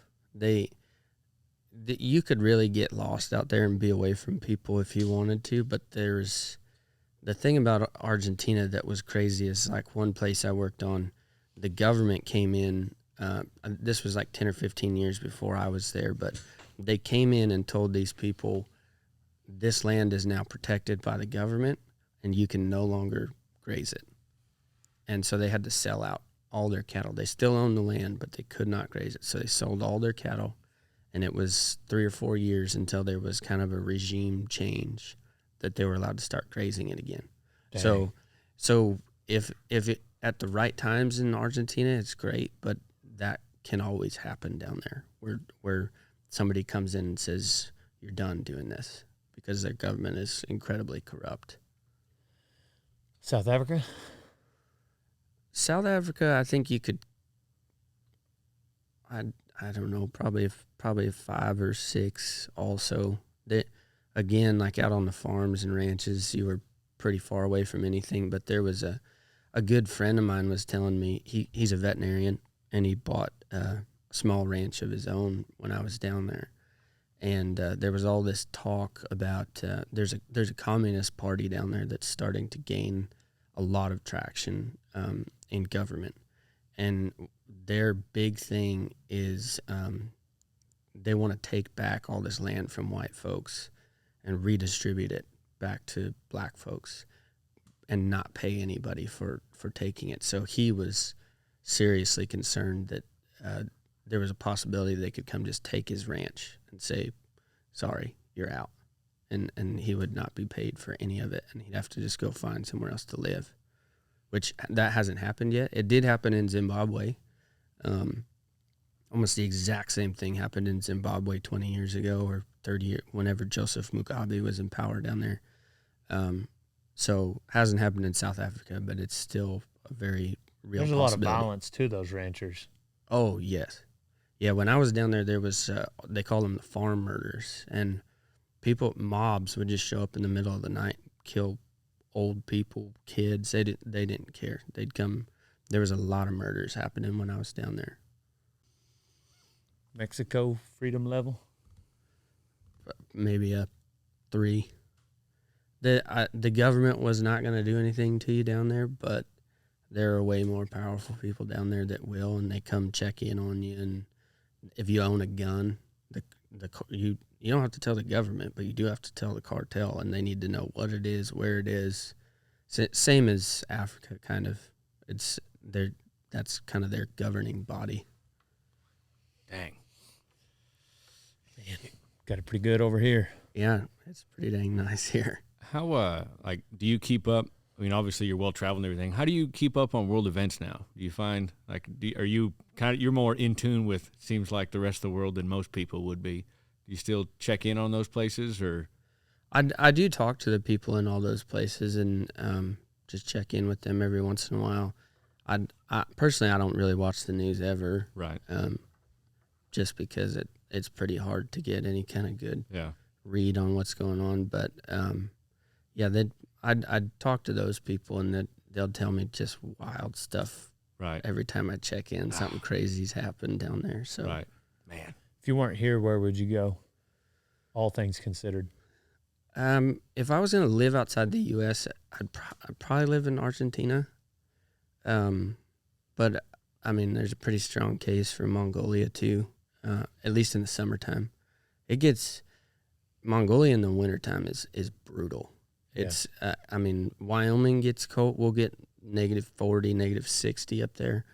You could really get lost out there and be away from people if you wanted to, but there's the thing about Argentina that was crazy is one place I worked on, the government came in, this was 10 or 15 years before I was there, but they came in and told these people, this land is now protected by the government and you can no longer graze it. And so they had to sell out all their cattle. They still own the land, but they could not graze it. So they sold all their cattle. And it was 3 or 4 years until there was kind of a regime change that they were allowed to start grazing it again. Dang. So if it, at the right times in Argentina, it's great, but that can always happen down there where somebody comes in and says, you're done doing this because their government is incredibly corrupt. South Africa, I think you could, I don't know, probably 5 or 6 also. That, again, out on the farms and ranches, you were pretty far away from anything. But there was a good friend of mine was telling me, he's a veterinarian, and he bought a small ranch of his own when I was down there. And there was all this talk about there's a communist party down there that's starting to gain a lot of traction in government. And their big thing is they want to take back all this land from white folks and redistribute it back to black folks and not pay anybody for taking it. So he was seriously concerned that there was a possibility they could come just take his ranch and say, sorry, you're out. And he would not be paid for any of it, and he'd have to just go find somewhere else to live, which that hasn't happened yet. It did happen in Zimbabwe. Almost the exact same thing happened in Zimbabwe 20 years ago or 30 years, whenever Joseph Mugabe was in power down there. So hasn't happened in South Africa, but it's still a very real There's a lot of possibility. violence to those ranchers. Oh, yes. Yeah, when I was down there was, they call them the farm murders, and mobs would just show up in the middle of the night, kill old people, kids. They didn't care. They'd come. There was a lot of murders happening when I was down there. Mexico freedom level? Maybe a 3. The government was not going to do anything to you down there, but there are way more powerful people down there that will, and they come check in on you. And if you own a gun, you don't have to tell the government, but you do have to tell the cartel, and they need to know what it is, where it is. Same as Africa, kind of. That's kind of their governing body. Dang. Man, got it pretty good over here. Yeah, it's pretty dang nice here. How do you keep up? I mean, obviously you're well traveled and everything. How do you keep up on world events now? Do you find are you you're more in tune with, seems like, the rest of the world than most people would be? Do you still check in on those places, or? I do talk to the people in all those places and just check in with them every once in a while. I personally, I don't really watch the news ever, right? Just because it's pretty hard to get any kind of good read on what's going on. But I'd talk to those people, and they'll tell me just wild stuff. Right. Every time I check in, something crazy's happened down there. So, right, man. If you weren't here, where would you go? All things considered. If I was going to live outside the U.S., I'd probably live in Argentina. But I mean, there's a pretty strong case for Mongolia too. At least in the summertime, Mongolia in the wintertime is brutal. It's, I mean, Wyoming gets cold. We'll get -40, -60 up there,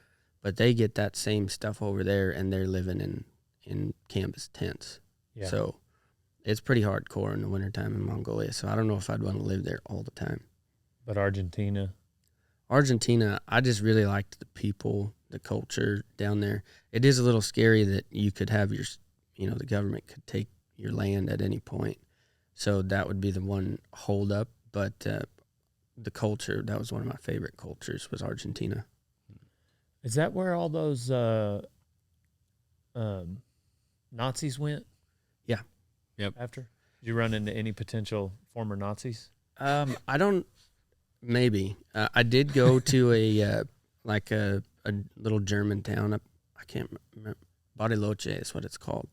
but they get that same stuff over there, and they're living in canvas tents. Yeah. So it's pretty hardcore in the wintertime in Mongolia. So I don't know if I'd want to live there all the time. But Argentina, I just really liked the people, the culture down there. It is a little scary that you could have the government could take your land at any point. So that would be the one hold up. But the culture, that was one of my favorite cultures, was Argentina. Is that where all those Nazis went? Yeah. Yep. After? Did you run into any potential former Nazis? I don't. Maybe. I did go to a little German town up. I can't remember. Bariloche is what it's called,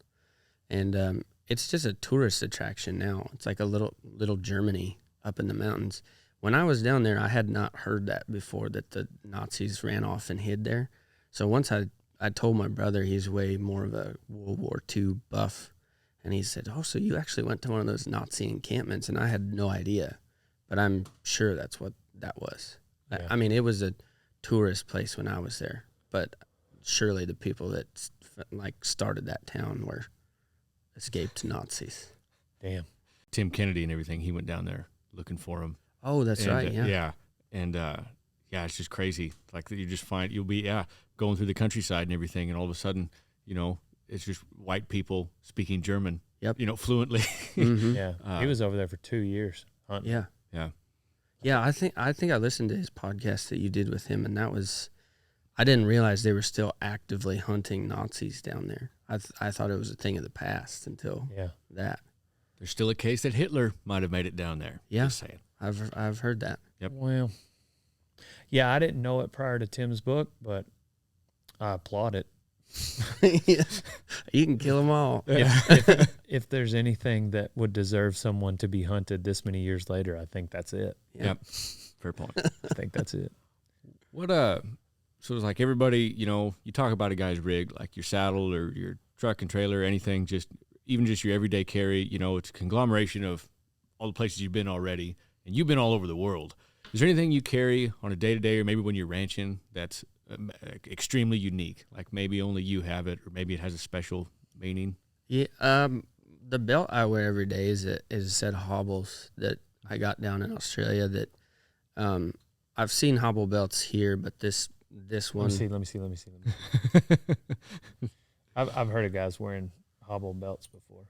and it's just a tourist attraction now. It's like a little Germany up in the mountains. When I was down there, I had not heard that before, that the Nazis ran off and hid there. So once I told my brother, he's way more of a World War II buff, and he said, "Oh, so you actually went to one of those Nazi encampments?" And I had no idea, but I'm sure that's what that was. Yeah. I mean, it was a tourist place when I was there, but surely the people that started that town were escaped Nazis. Damn. Tim Kennedy and everything, he went down there looking for him. Oh, that's right. Yeah. Yeah. And it's just crazy. Like, you just find you'll be going through the countryside and everything, and all of a sudden, it's just white people speaking German. Yep. Fluently. Mm-hmm. Yeah. He was over there for 2 years hunting. Yeah. Yeah. Yeah, I think I listened to his podcast that you did with him, and that was, I didn't realize they were still actively hunting Nazis down there. I thought it was a thing of the past until that. There's still a case that Hitler might have made it down there. Yeah, just saying. I've heard that. Yep. Well, yeah, I didn't know it prior to Tim's book, but I applaud it. Yeah. You can kill them all. If there's anything that would deserve someone to be hunted this many years later, I think that's it. Yep. Fair point. I think that's it. What so it's like everybody, you talk about a guy's rig, like your saddle or your truck and trailer, anything, even just your everyday carry, it's a conglomeration of all the places you've been already, and you've been all over the world. Is there anything you carry on a day-to-day, or maybe when you're ranching, that's extremely unique? Like maybe only you have it, or maybe it has a special meaning? Yeah. The belt I wear every day is a set of Hobbles that I got down in Australia. That I've seen Hobble belts here, but this one. Let me see. I've heard of guys wearing Hobble belts before.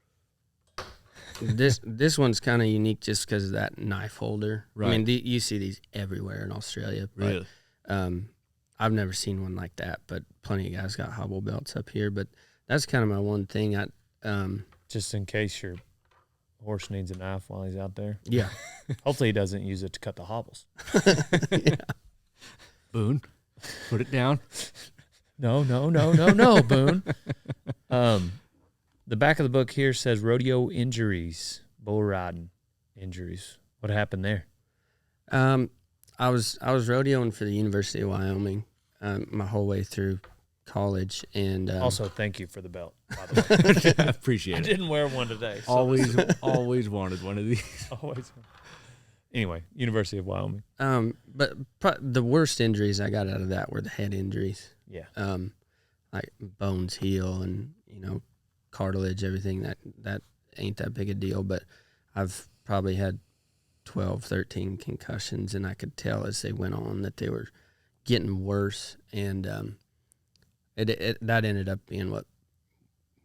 This one's kind of unique just because of that knife holder. Right. I mean, you see these everywhere in Australia. But, really? I've never seen one like that, but plenty of guys got Hobble belts up here. But that's kind of my one thing. Just in case your horse needs a knife while he's out there. Yeah. Hopefully he doesn't use it to cut the hobbles. Yeah. Boone, put it down. No, Boone. The back of the book here says rodeo injuries, bull riding injuries. What happened there? I was rodeoing for the University of Wyoming my whole way through college, and Also, thank you for the belt, by the way. I appreciate I it. didn't wear one today. So Always wanted one of these. always. Anyway, University of Wyoming. but the worst injuries I got out of that were the head injuries. Yeah. Like bones heal and cartilage, everything that ain't that big a deal. But I've probably had 12, 13 concussions, and I could tell as they went on that they were getting worse, and that ended up being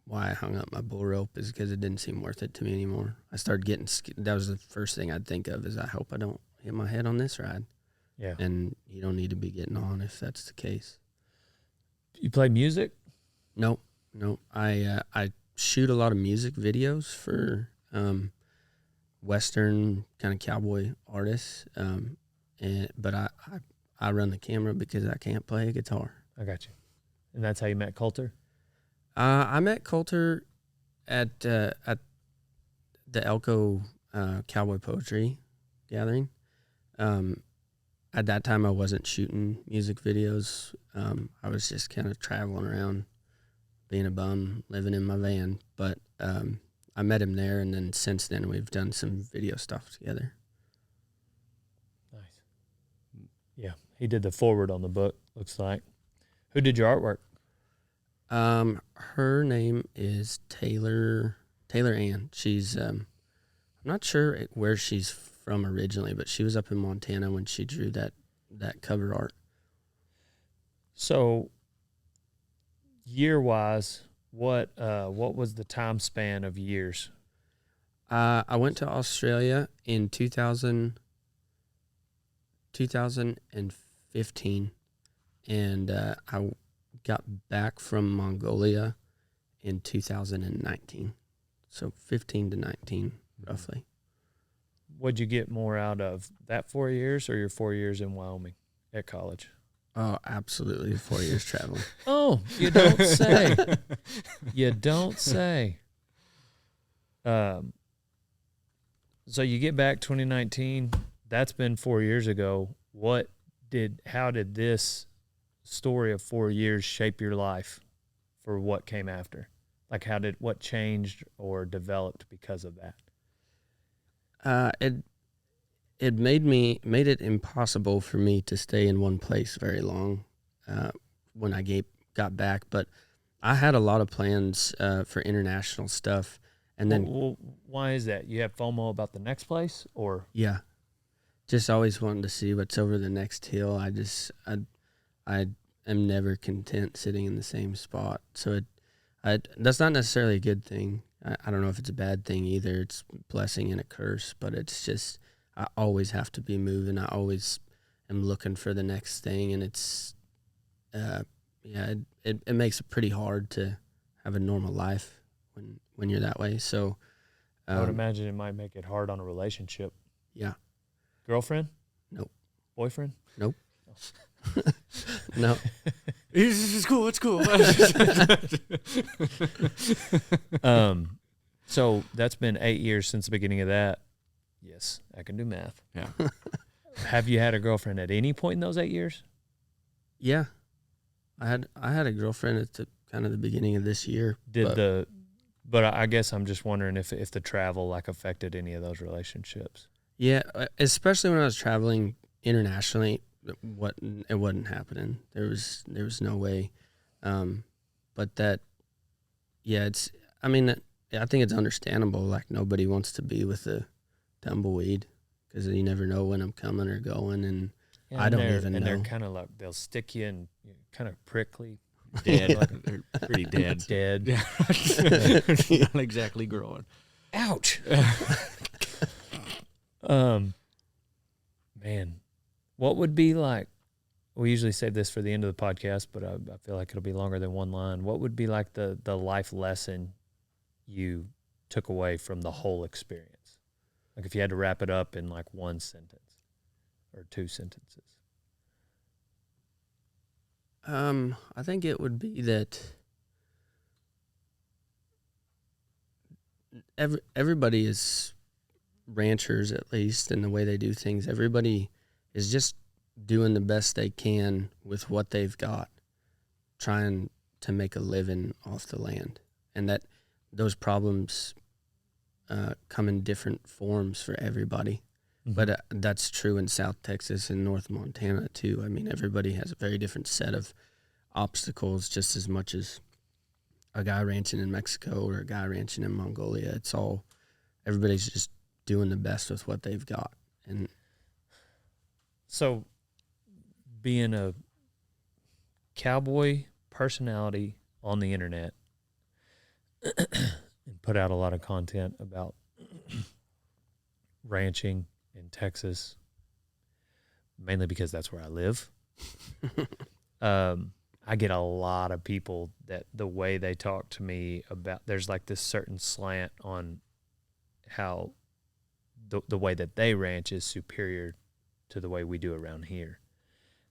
why I hung up my bull rope, is because it didn't seem worth it to me anymore. I started getting that was the first thing I'd think of, is I hope I don't hit my head on this ride. Yeah. And you don't need to be getting on if that's the case. You play music? No. I shoot a lot of music videos for Western kind of cowboy artists, but I run the camera because I can't play a guitar. I got you. And that's how you met Coulter? I met Coulter at the Elko Cowboy Poetry Gathering. At that time, I wasn't shooting music videos. I was just kind of traveling around, being a bum, living in my van. But I met him there, and then since then, we've done some video stuff together. Nice. Yeah, he did the forward on the book, looks like. Who did your artwork? Her name is Taylor Ann. She's I'm not sure where she's from originally, but she was up in Montana when she drew that cover art. So, year-wise, what was the time span of years? I went to Australia in 2015, and I got back from Mongolia in 2019. So 15 to 19, roughly. What'd you get more out of, that 4 years or your 4 years in Wyoming at college? Oh, absolutely 4 years traveling. Oh, you don't say. You don't say. So you get back 2019. That's been 4 years ago. How did this story of 4 years shape your life for what came after? Like what changed or developed because of that? It made it impossible for me to stay in one place very long when I got back. But I had a lot of plans for international stuff, and then why is that? You have FOMO about the next place, or yeah, just always wanting to see what's over the next hill. I am never content sitting in the same spot. So that's not necessarily a good thing. I don't know if it's a bad thing either. It's a blessing and a curse, but it's just, I always have to be moving. I always am looking for the next thing, and it's, it makes it pretty hard to have a normal life when you're that way. So I would imagine it might make it hard on a relationship. Yeah. Girlfriend? Nope. Boyfriend? Nope. No. It's cool. It's cool. So that's been 8 years since the beginning of that. Yes, I can do math. Yeah. Have you had a girlfriend at any point in those 8 years? Yeah. I had a girlfriend at the kind of the beginning of this year. But I guess I'm just wondering if the travel like affected any of those relationships. Yeah, especially when I was traveling internationally, it wasn't happening. There was no way. But that, yeah, I think it's understandable. Like, nobody wants to be with a tumbleweed because you never know when I'm coming or going, and I don't even know. And they're kind of like, they'll stick you and kind of prickly. Dead. They're pretty dead. Dead. Yeah. Not exactly growing. Ouch. Man, what would be like, we usually save this for the end of the podcast, but I feel like it'll be longer than one line. What would be like the life lesson you took away from the whole experience? Like if you had to wrap it up in like one sentence or two sentences. I think it would be that everybody is ranchers, at least in the way they do things. Everybody is just doing the best they can with what they've got, trying to make a living off the land, and that those problems come in different forms for everybody. Mm-hmm. But that's true in South Texas and North Montana too. I mean, everybody has a very different set of obstacles, just as much as a guy ranching in Mexico or a guy ranching in Mongolia. It's all, everybody's just doing the best with what they've got. And so being a cowboy personality on the internet and put out a lot of content about ranching in Texas, mainly because that's where I live. I get a lot of people that the way they talk to me about, there's like this certain slant on how the way that they ranch is superior to the way we do around here.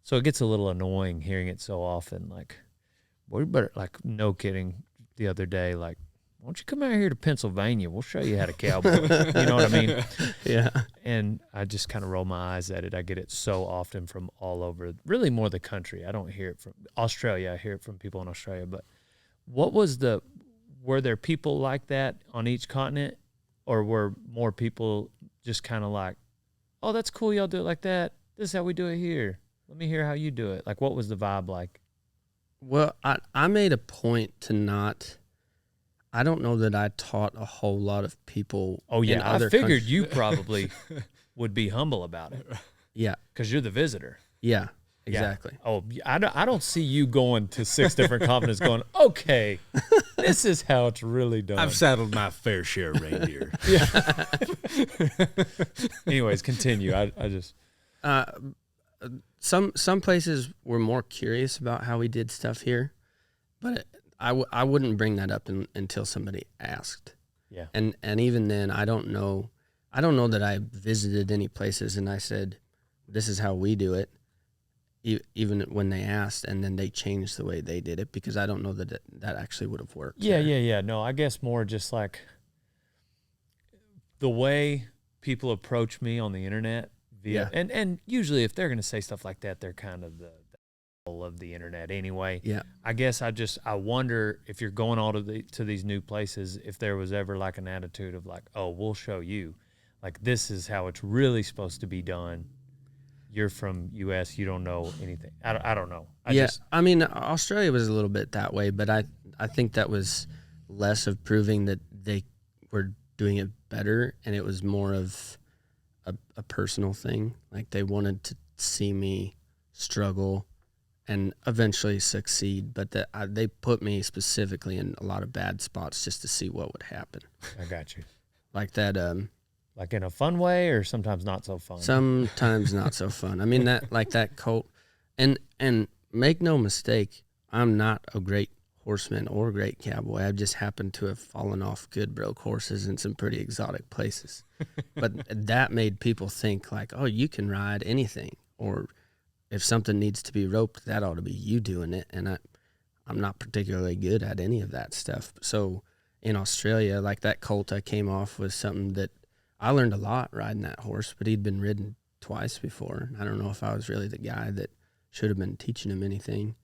So it gets a little annoying hearing it so often. Like, we better, like, no kidding, the other day, like, why don't you come out here to Pennsylvania? We'll show you how to cowboy. You know what I mean? Yeah. And I just kind of roll my eyes at it. I get it so often from all over, really more the country. I don't hear it from Australia. I hear it from people in Australia. But were there people like that on each continent? Or were more people just kind of like, oh, that's cool, y'all do it like that. This is how we do it here. Let me hear how you do it. Like, what was the vibe like? Well, I made a point to not, I don't know that I taught a whole lot of people. Oh, yeah. In other I figured countries. you probably would be humble about it. Yeah. Because you're the visitor. Yeah, exactly. Yeah. Oh, I don't see you going to 6 different continents going, okay, this is how it's really done. I've saddled my fair share of reindeer. Yeah. Anyways, continue. I just. Some places were more curious about how we did stuff here, but I wouldn't bring that up until somebody asked. Yeah. And even then, I don't know that I visited any places and I said, this is how we do it, even when they asked, and then they changed the way they did it, because I don't know that that actually would have worked. Yeah. No, I guess more just like the way people approach me on the internet via, and usually if they're going to say stuff like that, they're kind of the of the internet anyway. Yeah. I guess I wonder if you're going all to these new places, if there was ever like an attitude of like, oh, we'll show you, like, this is how it's really supposed to be done. You're from U.S., you don't know anything. I don't know. I mean, Australia was a little bit that way, but I think that was less of proving that they were doing it better, and it was more of a personal thing. Like, they wanted to see me struggle and eventually succeed, but they put me specifically in a lot of bad spots just to see what would happen. I got you. Like that. Like in a fun way, or sometimes not so fun? Sometimes not so fun. I mean, that colt, and make no mistake, I'm not a great horseman or a great cowboy. I just happened to have fallen off good broke horses in some pretty exotic places. But that made people think like, oh, you can ride anything, or if something needs to be roped, that ought to be you doing it. And I'm not particularly good at any of that stuff. So in Australia, like that colt I came off was something that I learned a lot riding that horse, but he'd been ridden twice before. I don't know if I was really the guy that should have been teaching him anything.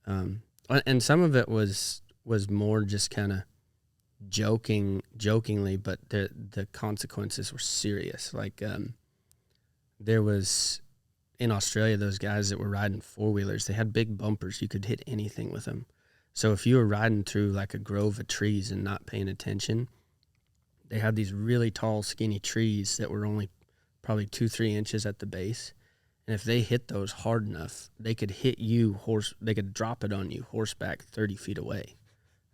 And some of it was more just kind of jokingly, but the consequences were serious. Like there was in Australia, those guys that were riding 4-wheelers, they had big bumpers. You could hit anything with them. So if you were riding through like a grove of trees and not paying attention, they had these really tall, skinny trees that were only probably 2-3 inches at the base. And if they hit those hard enough, they could hit you they could drop it on you horseback 30 feet away.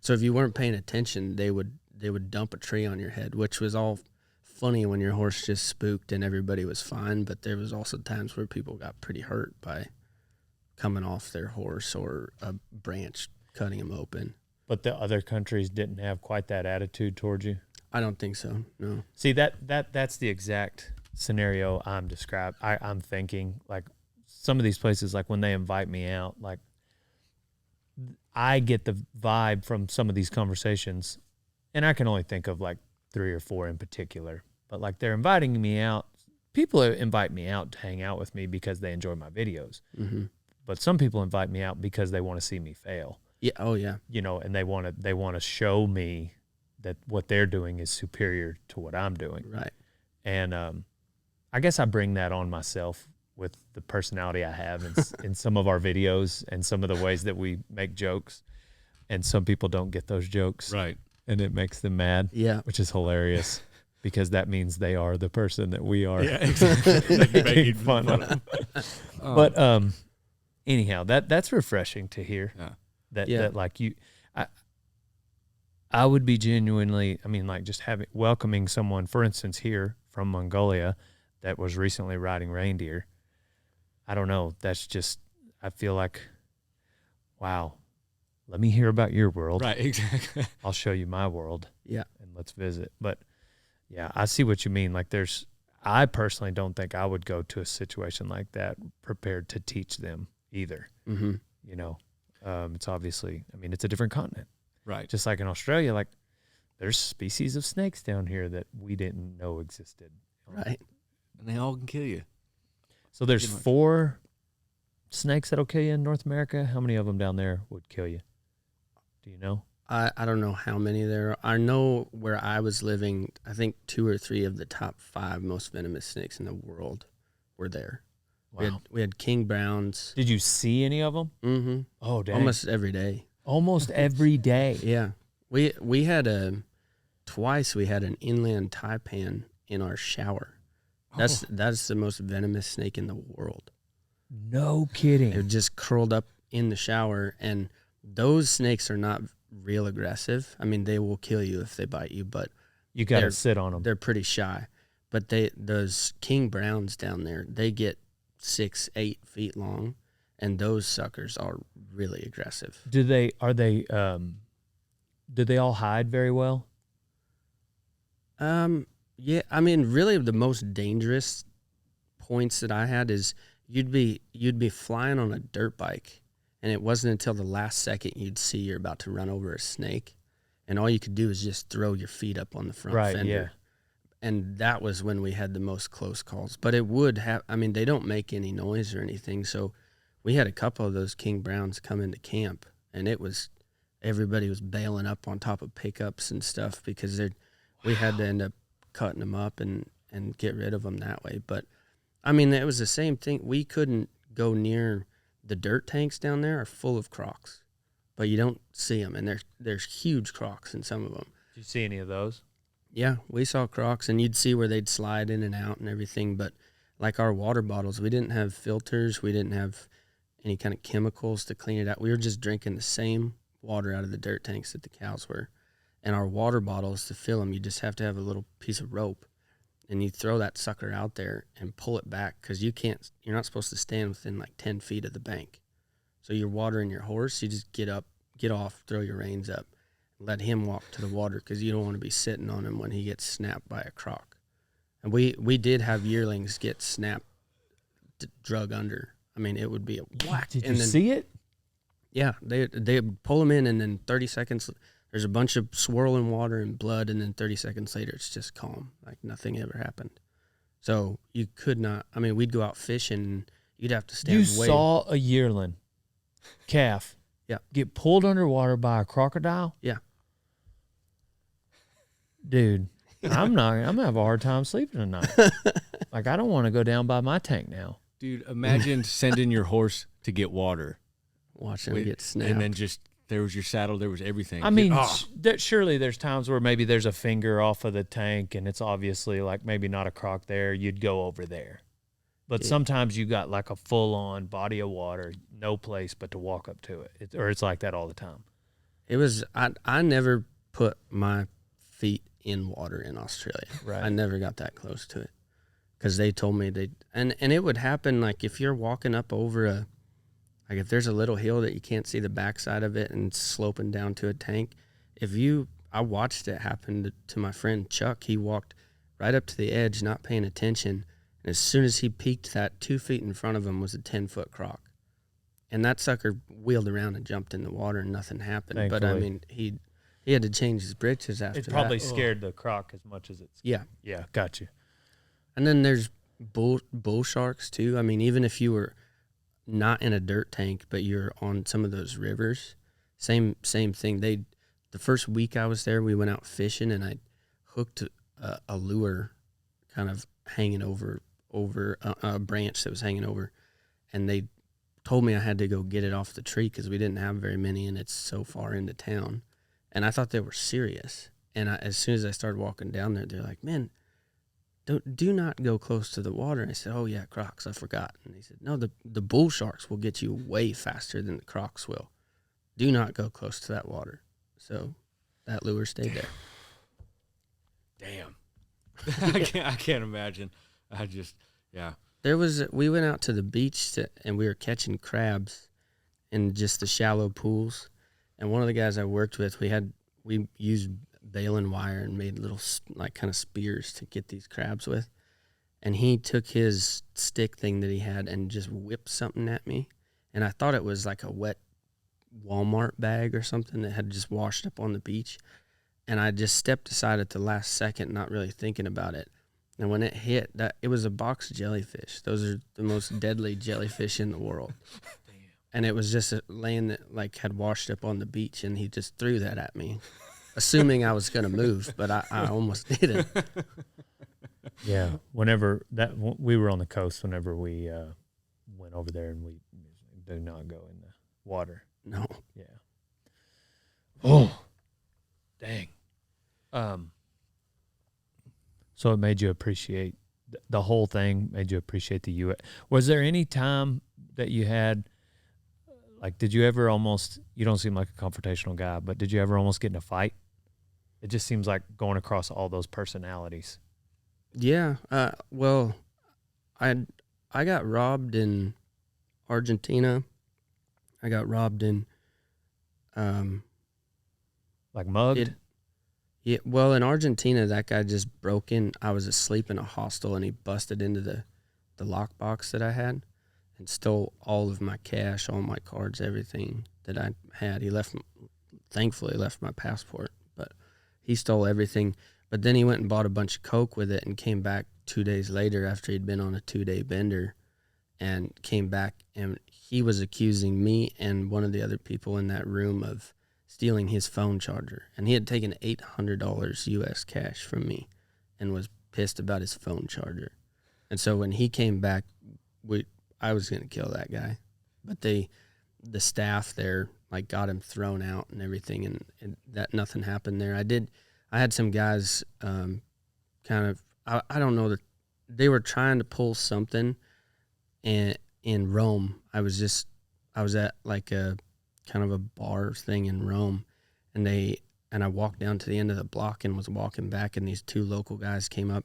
So if you weren't paying attention, they would dump a tree on your head, which was all funny when your horse just spooked and everybody was fine. But there was also times where people got pretty hurt by coming off their horse or a branch cutting them open. But the other countries didn't have quite that attitude towards you? I don't think so, no. See, that's the exact scenario I'm thinking. Like, some of these places, like when they invite me out, like, I get the vibe from some of these conversations, and I can only think of like 3 or 4 in particular. But like they're inviting me out. People invite me out to hang out with me because they enjoy my videos. Mm-hmm. But some people invite me out because they want to see me fail. Yeah. Oh yeah. You know, and they want to show me that what they're doing is superior to what I'm doing. Right. And I guess I bring that on myself with the personality I have in some of our videos and some of the ways that we make jokes. And some people don't get those jokes. Right. And it makes them mad. Yeah. Which is hilarious because that means they are the person that we are. Yeah, exactly. Making fun of. But anyhow, that's refreshing to hear. Yeah. That like I would be genuinely, I mean, like just welcoming someone, for instance, here from Mongolia that was recently riding reindeer. I don't know. That's just, I feel like, wow, let me hear about your world. Right, exactly. I'll show you my world. Yeah. And let's visit. But yeah, I see what you mean. Like I personally don't think I would go to a situation like that prepared to teach them either. Mm-hmm. You know, it's obviously, I mean, it's a different continent. Right. Just like in Australia, like there's species of snakes down here that we didn't know existed. Right. And they all can kill you. So there's 4 snakes that'll kill you in North America. How many of them down there would kill you? Do you know? I don't know how many there are. I know where I was living, I think 2 or 3 of the top 5 most venomous snakes in the world were there. Wow. We had king browns. Did you see any of them? Mm-hmm. Oh, dang. Almost every day. Almost every day. Yeah. We had twice we had an inland taipan in our shower. That's the most venomous snake in the world. No kidding. It just curled up in the shower, and those snakes are not real aggressive. I mean, they will kill you if they bite you, but You got to sit on them. they're pretty shy. But those king browns down there, they get 6-8 feet long, and those suckers are really aggressive. Do they all hide very well? Yeah, I mean, really the most dangerous points that I had is you'd be flying on a dirt bike, and it wasn't until the last second you'd see you're about to run over a snake, and all you could do is just throw your feet up on the front fender. Yeah. And that was when we had the most close calls. But it would have, I mean, they don't make any noise or anything, so we had a couple of those king browns come into camp, and everybody was bailing up on top of pickups and stuff because we had to end up cutting them up and get rid of them that way. But I mean, it was the same thing. We couldn't go near the dirt tanks down there are full of crocs, but you don't see them, and there's huge crocs in some of them. Did you see any of those? Yeah, we saw crocs, and you'd see where they'd slide in and out and everything. But like our water bottles, we didn't have filters. We didn't have any kind of chemicals to clean it out. We were just drinking the same water out of the dirt tanks that the cows were. And our water bottles, to fill them, you just have to have a little piece of rope, and you throw that sucker out there and pull it back because you're not supposed to stand within like 10 feet of the bank. So you're watering your horse, you just get off, throw your reins up, let him walk to the water because you don't want to be sitting on him when he gets snapped by a croc. And we did have yearlings get snapped, drug under. I mean, it would be a whack. Did you see it? Yeah, they pull them in, and then 30 seconds, there's a bunch of swirling water and blood, and then 30 seconds later, it's just calm, like nothing ever happened. So you could not, I mean, we'd go out fishing, and you'd have to stand You saw a yearling calf get pulled underwater by a crocodile? Yeah. Dude, I'm gonna have a hard time sleeping tonight. Like, I don't want to go down by my tank now. Dude, imagine sending your horse to get water. Watch him get snapped. And then just, there was your saddle, there was everything. I mean, surely there's times where maybe there's a finger off of the tank and it's obviously like maybe not a croc there. You'd go over there. But sometimes you got like a full-on body of water, no place but to walk up to it. Or it's like that all the time. It was, I never put my feet in water in Australia. Right. I never got that close to it because they told me and it would happen like if you're walking up over like if there's a little hill that you can't see the backside of it and it's sloping down to a tank, I watched it happen to my friend Chuck. He walked right up to the edge, not paying attention. And as soon as he peeked, that 2 feet in front of him was a 10-foot croc. And that sucker wheeled around and jumped in the water and nothing happened. Thankfully. But I mean, he He had to change his britches after It probably that. scared the croc as much as it's. Yeah. Yeah, got you. And then there's bull sharks too. I mean, even if you were not in a dirt tank, but you're on some of those rivers, same thing. The first week I was there, we went out fishing, and I hooked a lure kind of hanging over a branch that was hanging over, and they told me I had to go get it off the tree because we didn't have very many, and it's so far into town. And I thought they were serious. And as soon as I started walking down there, they're like, "Man, do not go close to the water." And I said, "Oh yeah, crocs, I forgot." And he said, "No, the bull sharks will get you way faster than the crocs will. Do not go close to that water." So that lure stayed there. Damn. I can't imagine. We went out to the beach and we were catching crabs in just the shallow pools. And one of the guys I worked with, we used baling wire and made little like kind of spears to get these crabs with. And he took his stick thing that he had and just whipped something at me. And I thought it was like a wet Walmart bag or something that had just washed up on the beach. And I just stepped aside at the last second, not really thinking about it. And when it hit, it was a box jellyfish. Those are the most deadly jellyfish in the world. Damn. And it was just laying that like had washed up on the beach, and he just threw that at me, assuming I was going to move, but I almost didn't. Yeah, whenever we were on the coast, whenever we went over there, and we do not go in the water. No. Yeah. Oh, dang. So it made you appreciate the whole thing. Made you appreciate the U.S. Was there any time that you had, like, did you ever almost? You don't seem like a confrontational guy, but did you ever almost get in a fight? It just seems like going across all those personalities. Yeah. Well, I got robbed in Argentina. I got robbed in. Like mugged? Yeah. Well, in Argentina, that guy just broke in. I was asleep in a hostel, and he busted into the lockbox that I had and stole all of my cash, all my cards, everything that I had. Thankfully left my passport, but he stole everything. But then he went and bought a bunch of coke with it and came back 2 days later after he'd been on a 2-day bender, and came back, and he was accusing me and one of the other people in that room of stealing his phone charger. And he had taken $800 US cash from me and was pissed about his phone charger. And so when he came back, I was going to kill that guy. But the staff there like got him thrown out and everything, and that nothing happened there. I had some guys kind of, I don't know, that they were trying to pull something in Rome. I was at like a kind of a bar thing in Rome, and I walked down to the end of the block and was walking back, and these two local guys came up,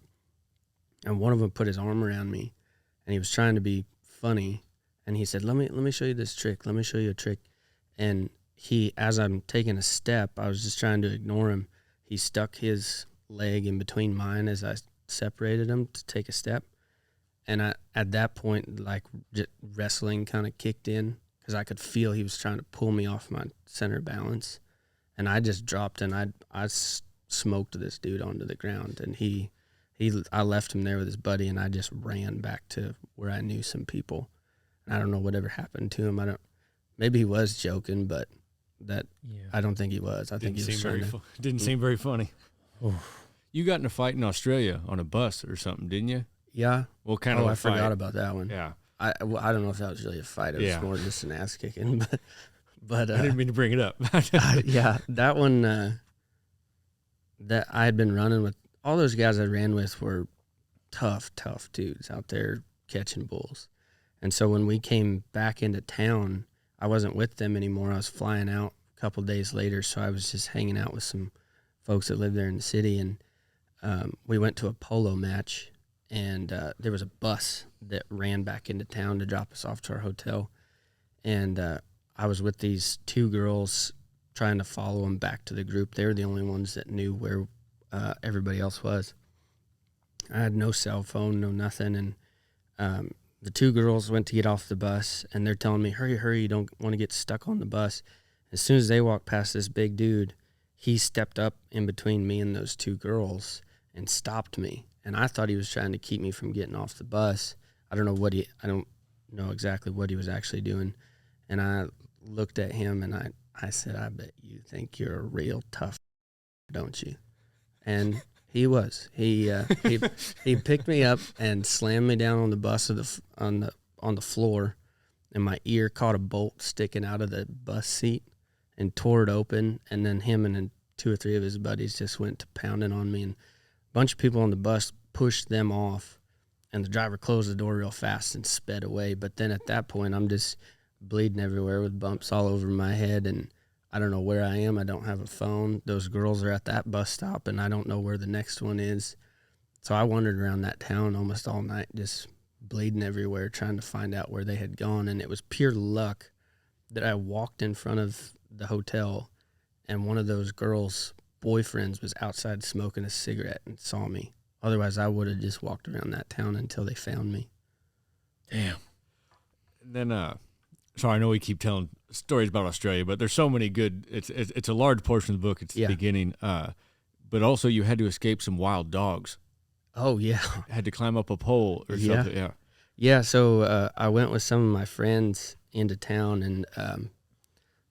and one of them put his arm around me, and he was trying to be funny, and he said, let me show you this trick. Let me show you a trick. And as I'm taking a step, I was just trying to ignore him. He stuck his leg in between mine as I separated him to take a step. And at that point, like, wrestling kind of kicked in, because I could feel he was trying to pull me off my center of balance. And I just dropped, and I smoked this dude onto the ground. And I left him there with his buddy, and I just ran back to where I knew some people. And I don't know whatever happened to him. Maybe he was joking, but I don't think he was. I think he was trying to. Didn't seem very funny. Oof. You got in a fight in Australia on a bus or something, didn't you? Yeah. What kind of a I fight? forgot about that one. Yeah. I don't know if that was really a fight. It was more just an ass kicking, but I didn't mean to bring it up. Yeah, that one that I had been running with, all those guys I ran with were tough dudes out there catching bulls. And so when we came back into town, I wasn't with them anymore. I was flying out a couple days later, so I was just hanging out with some folks that lived there in the city, and we went to a polo match, and there was a bus that ran back into town to drop us off to our hotel. And I was with these two girls trying to follow them back to the group. They were the only ones that knew where everybody else was. I had no cell phone, no nothing. And the two girls went to get off the bus, and they're telling me, hurry, you don't want to get stuck on the bus. As soon as they walked past this big dude, he stepped up in between me and those two girls and stopped me. And I thought he was trying to keep me from getting off the bus. I don't know exactly what he was actually doing. And I looked at him and I said, I bet you think you're a real tough, don't you? And he was. He picked me up and slammed me down on the bus on the floor, and my ear caught a bolt sticking out of the bus seat and tore it open. And then him and then 2 or 3 of his buddies just went to pounding on me, and a bunch of people on the bus pushed them off, and the driver closed the door real fast and sped away. But then at that point, I'm just bleeding everywhere with bumps all over my head, and I don't know where I am. I don't have a phone. Those girls are at that bus stop, and I don't know where the next one is. So I wandered around that town almost all night, just bleeding everywhere, trying to find out where they had gone. And it was pure luck that I walked in front of the hotel, and one of those girls' boyfriends was outside smoking a cigarette and saw me. Otherwise, I would have just walked around that town until they found me. Damn. And then, so I know we keep telling stories about Australia, but there's so many good. It's a large portion of the book. It's the beginning, but also you had to escape some wild dogs. Oh yeah, had to climb up a pole or something. Yeah, yeah. So I went with some of my friends into town, and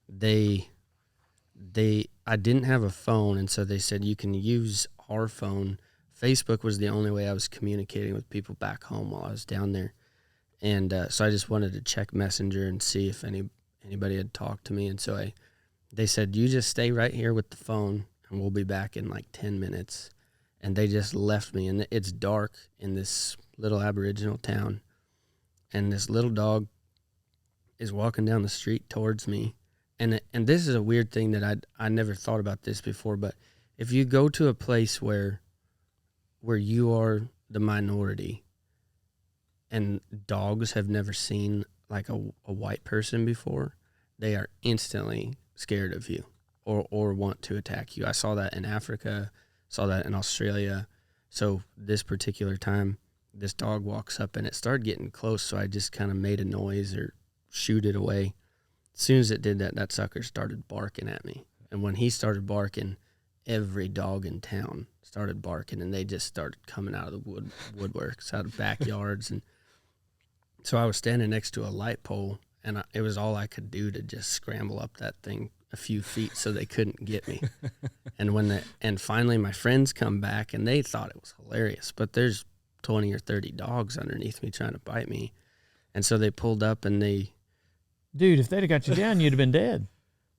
I didn't have a phone, and so they said you can use our phone. Facebook was the only way I was communicating with people back home while I was down there. And so I just wanted to check Messenger and see if anybody had talked to me. And so they said, you just stay right here with the phone, and we'll be back in like 10 minutes. And they just left me. And it's dark in this little Aboriginal town. And this little dog is walking down the street towards me. And this is a weird thing that I never thought about this before. But if you go to a place where you are the minority, and dogs have never seen like a white person before, they are instantly scared of you or want to attack you. I saw that in Africa, saw that in Australia. So this particular time, this dog walks up and it started getting close, so I just kind of made a noise or shooed it away. As soon as it did that, that sucker started barking at me. And when he started barking, every dog in town started barking, and they just started coming out of the woodworks, out of backyards. And so I was standing next to a light pole, and it was all I could do to just scramble up that thing a few feet so they couldn't get me. And finally my friends come back, and they thought it was hilarious, but there's 20 or 30 dogs underneath me trying to bite me. And so they pulled up, and Dude, if they'd have got you down, you'd have been dead.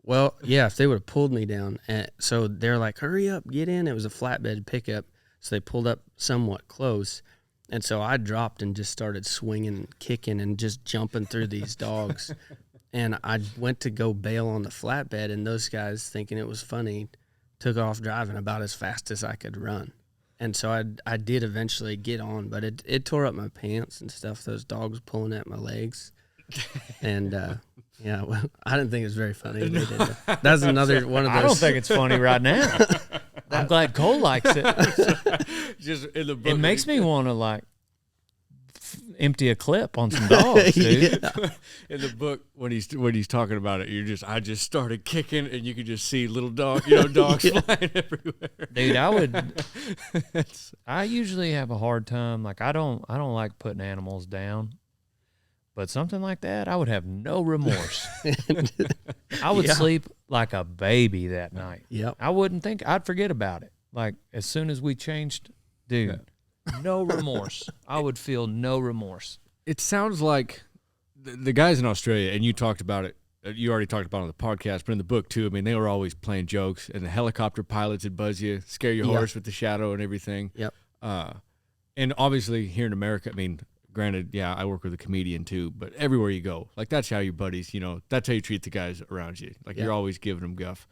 Well, yeah, if they would have pulled me down. And so they're like, hurry up, get in. It was a flatbed pickup. So they pulled up somewhat close. And so I dropped and just started swinging and kicking and just jumping through these dogs. And I went to go bail on the flatbed, and those guys, thinking it was funny, took off driving about as fast as I could run. And so I did eventually get on, but it tore up my pants and stuff, those dogs pulling at my legs. And yeah, well, I didn't think it was very funny. They did that. That's another one of those. I don't think it's funny right now. I'm glad Cole likes it. Just in the book, it makes me want to like empty a clip on some dogs, dude. Yeah. In the book, when he's talking about it, I just started kicking, and you could just see little dogs flying everywhere. Dude, I usually have a hard time. Like I don't like putting animals down. But something like that, I would have no remorse. I would sleep like a baby that night. Yep. I wouldn't think, I'd forget about it. Like, as soon as we changed, dude, no remorse. I would feel no remorse. It sounds like the guys in Australia, and you talked about it, you already talked about it on the podcast, but in the book too, I mean, they were always playing jokes, and the helicopter pilots would buzz you, scare your horse with the shadow and everything. Yep. And obviously here in America, I mean, granted, yeah, I work with a comedian too, but everywhere you go, like that's how your buddies, that's how you treat the guys around you. Like you're always giving them guff.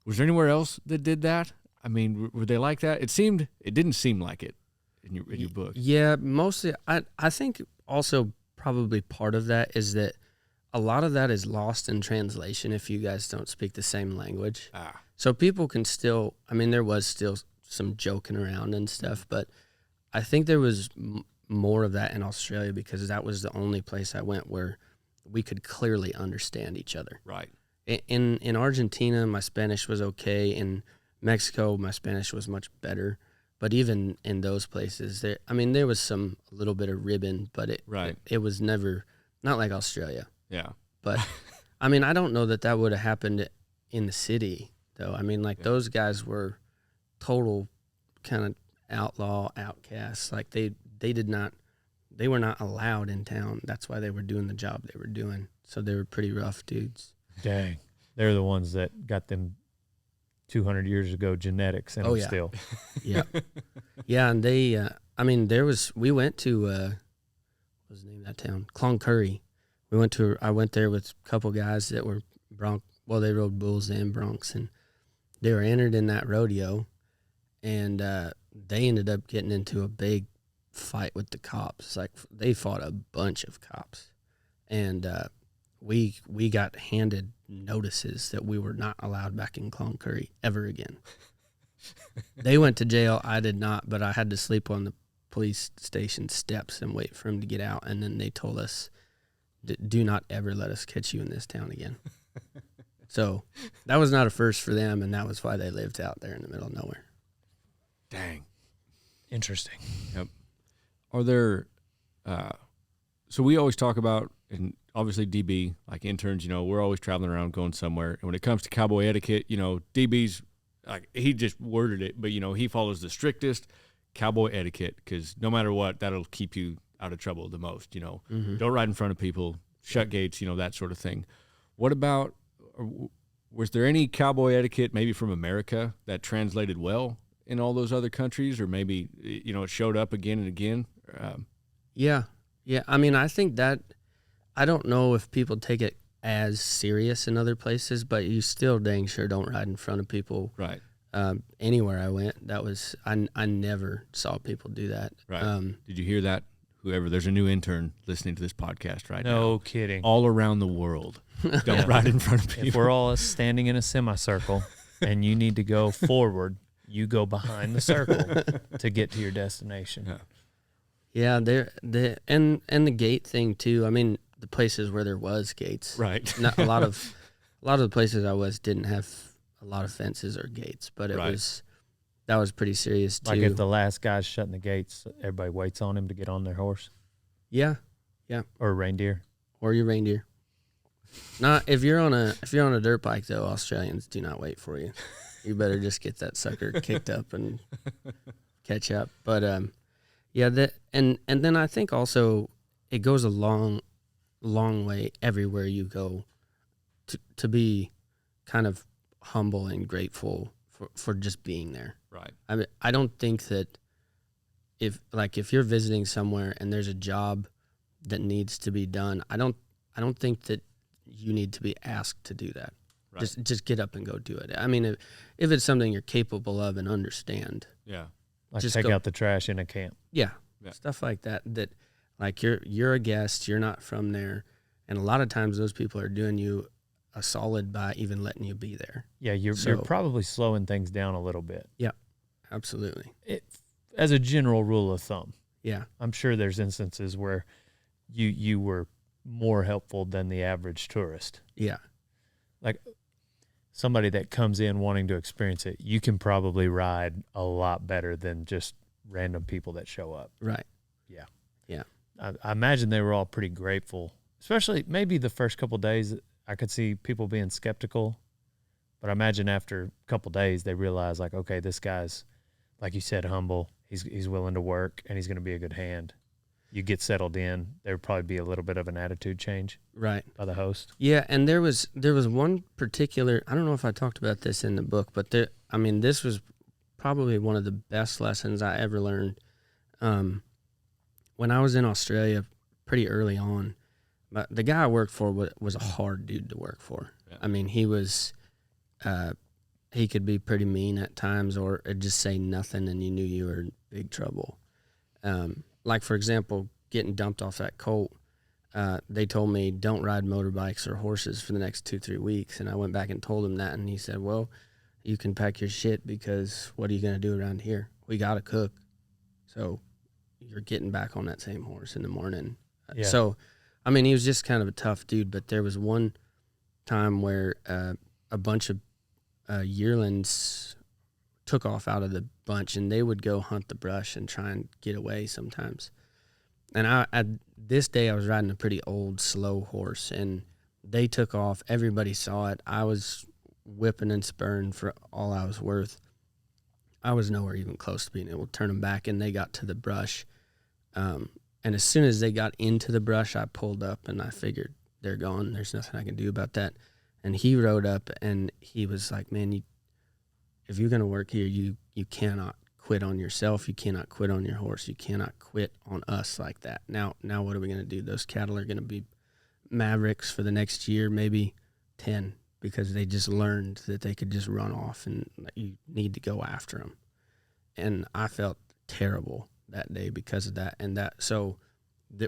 Was there anywhere else that did that? I mean, were they like that? It didn't seem like it in your book. Yeah, mostly. I think also probably part of that is that a lot of that is lost in translation if you guys don't speak the same language. So people can still, I mean, there was still some joking around and stuff, but I think there was more of that in Australia because that was the only place I went where we could clearly understand each other. Right. In Argentina, my Spanish was okay. In Mexico, my Spanish was much better. But even in those places, there was a little bit of ribbon, but it was never, not like Australia. Yeah. But, I mean, I don't know that would have happened in the city, though. I mean, like, those guys were total kind of outlaw, outcasts. Like, they were not allowed in town. That's why they were doing the job they were doing. So they were pretty rough dudes. Dang. They're the ones that got them 200 years ago genetics and still. Yeah. Yeah, and they, we went to, what was the name of that town? Cloncurry. I went there with a couple guys that were they rode bulls and broncs, and they were entered in that rodeo, and they ended up getting into a big fight with the cops. Like, they fought a bunch of cops, and we got handed notices that we were not allowed back in Cloncurry ever again. They went to jail. I did not, but I had to sleep on the police station steps and wait for him to get out. And then they told us, do not ever let us catch you in this town again. So that was not a first for them, and that was why they lived out there in the middle of nowhere. Dang. Interesting. Yep. Are there, so we always talk about, and obviously DB, like interns, we're always traveling around going somewhere. And when it comes to cowboy etiquette, DB's, like, he just worded it, but, he follows the strictest cowboy etiquette because no matter what, that'll keep you out of trouble the most, Mm-hmm. Don't ride in front of people, shut gates, that sort of thing. What about, was there any cowboy etiquette maybe from America that translated well in all those other countries, or maybe, it showed up again and again? Yeah. I mean, I think that, I don't know if people take it as serious in other places, but you still dang sure don't ride in front of people. Right. Anywhere I went, that was, I never saw people do that. Right. Did you hear that? Whoever, there's a new intern listening to this podcast right now. No kidding. All around the world. Don't ride in front of people. If we're all standing in a semicircle and you need to go forward, you go behind the circle to get to your destination. Yeah, and the gate thing too. I mean, the places where there was gates. Right. Not, a lot of the places I was didn't have a lot of fences or gates, but that was pretty serious too. Like if the last guy's shutting the gates, everybody waits on him to get on their horse. Yeah. Or reindeer. Or your reindeer. Not if you're on a dirt bike though, Australians do not wait for you. You better just get that sucker kicked up and catch up. But and then I think also it goes a long way everywhere you go to be kind of humble and grateful for just being there. Right. I mean, I don't think that if you're visiting somewhere and there's a job that needs to be done, I don't think that you need to be asked to do that. Right. Just get up and go do it. I mean, if it's something you're capable of and understand. Yeah. Like just take out the trash in a camp. Yeah. Stuff like that like you're a guest, you're not from there, and a lot of times those people are doing you a solid by even letting you be there. Yeah, you're probably slowing things down a little bit. Yeah, absolutely. As a general rule of thumb. Yeah. I'm sure there's instances where you were more helpful than the average tourist. Yeah. Like somebody that comes in wanting to experience it, you can probably ride a lot better than just random people that show up. Right. Yeah. Yeah. I imagine they were all pretty grateful, especially maybe the first couple of days. I could see people being skeptical, but I imagine after a couple of days they realize, like, okay, this guy's, like you said, humble. He's willing to work, and he's going to be a good hand. You get settled in, there would probably be a little bit of an attitude change, right, by the host. Yeah, and there was one particular. I don't know if I talked about this in the book, but this was probably one of the best lessons I ever learned. When I was in Australia, pretty early on, but the guy I worked for was a hard dude to work for. Yeah. I mean, he was, he could be pretty mean at times, or just say nothing, and you knew you were in big trouble. Like, for example, getting dumped off that colt, they told me don't ride motorbikes or horses for the next 2-3 weeks, and I went back and told him that, and he said, well, you can pack your shit because what are you going to do around here? We got to cook. So you're getting back on that same horse in the morning. Yeah. So, I mean, he was just kind of a tough dude, but there was one time where a bunch of yearlings, took off out of the bunch, and they would go hunt the brush and try and get away sometimes. And this day I was riding a pretty old, slow horse, and they took off. Everybody saw it. I was whipping and spurring for all I was worth. I was nowhere even close to being able to turn them back, and they got to the brush. And as soon as they got into the brush, I pulled up, and I figured they're gone. There's nothing I can do about that. And he rode up, and he was like, man, if you're going to work here, you cannot quit on yourself. You cannot quit on your horse. You cannot quit on us like that. Now what are we going to do? Those cattle are going to be mavericks for the next year, maybe 10, because they just learned that they could just run off and you need to go after them. And I felt terrible that day because of that. And so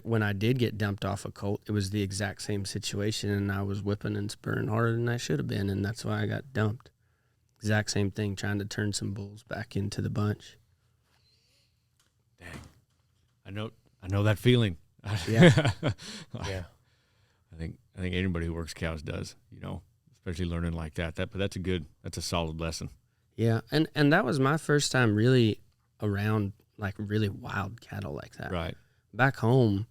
when I did get dumped off a colt, it was the exact same situation, and I was whipping and spurring harder than I should have been, and that's why I got dumped. Exact same thing, trying to turn some bulls back into the bunch. Dang. I know that feeling. Yeah. Yeah. I think anybody who works cows does, especially learning like that. But that's a solid lesson. Yeah, and that was my first time really around like really wild cattle like that. Right. Back home,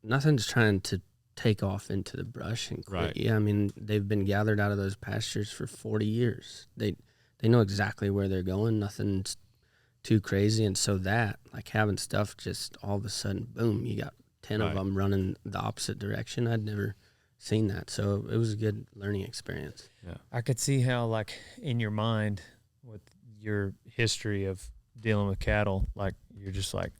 nothing's trying to take off into the brush and quit. Right. Yeah, I mean, they've been gathered out of those pastures for 40 years. They know exactly where they're going. Nothing's too crazy. And so that, like having stuff just all of a sudden, boom, you got 10 of them running the opposite direction. I'd never seen that. So it was a good learning experience. Yeah. I could see how, like, in your mind with your history of dealing with cattle, like you're just like,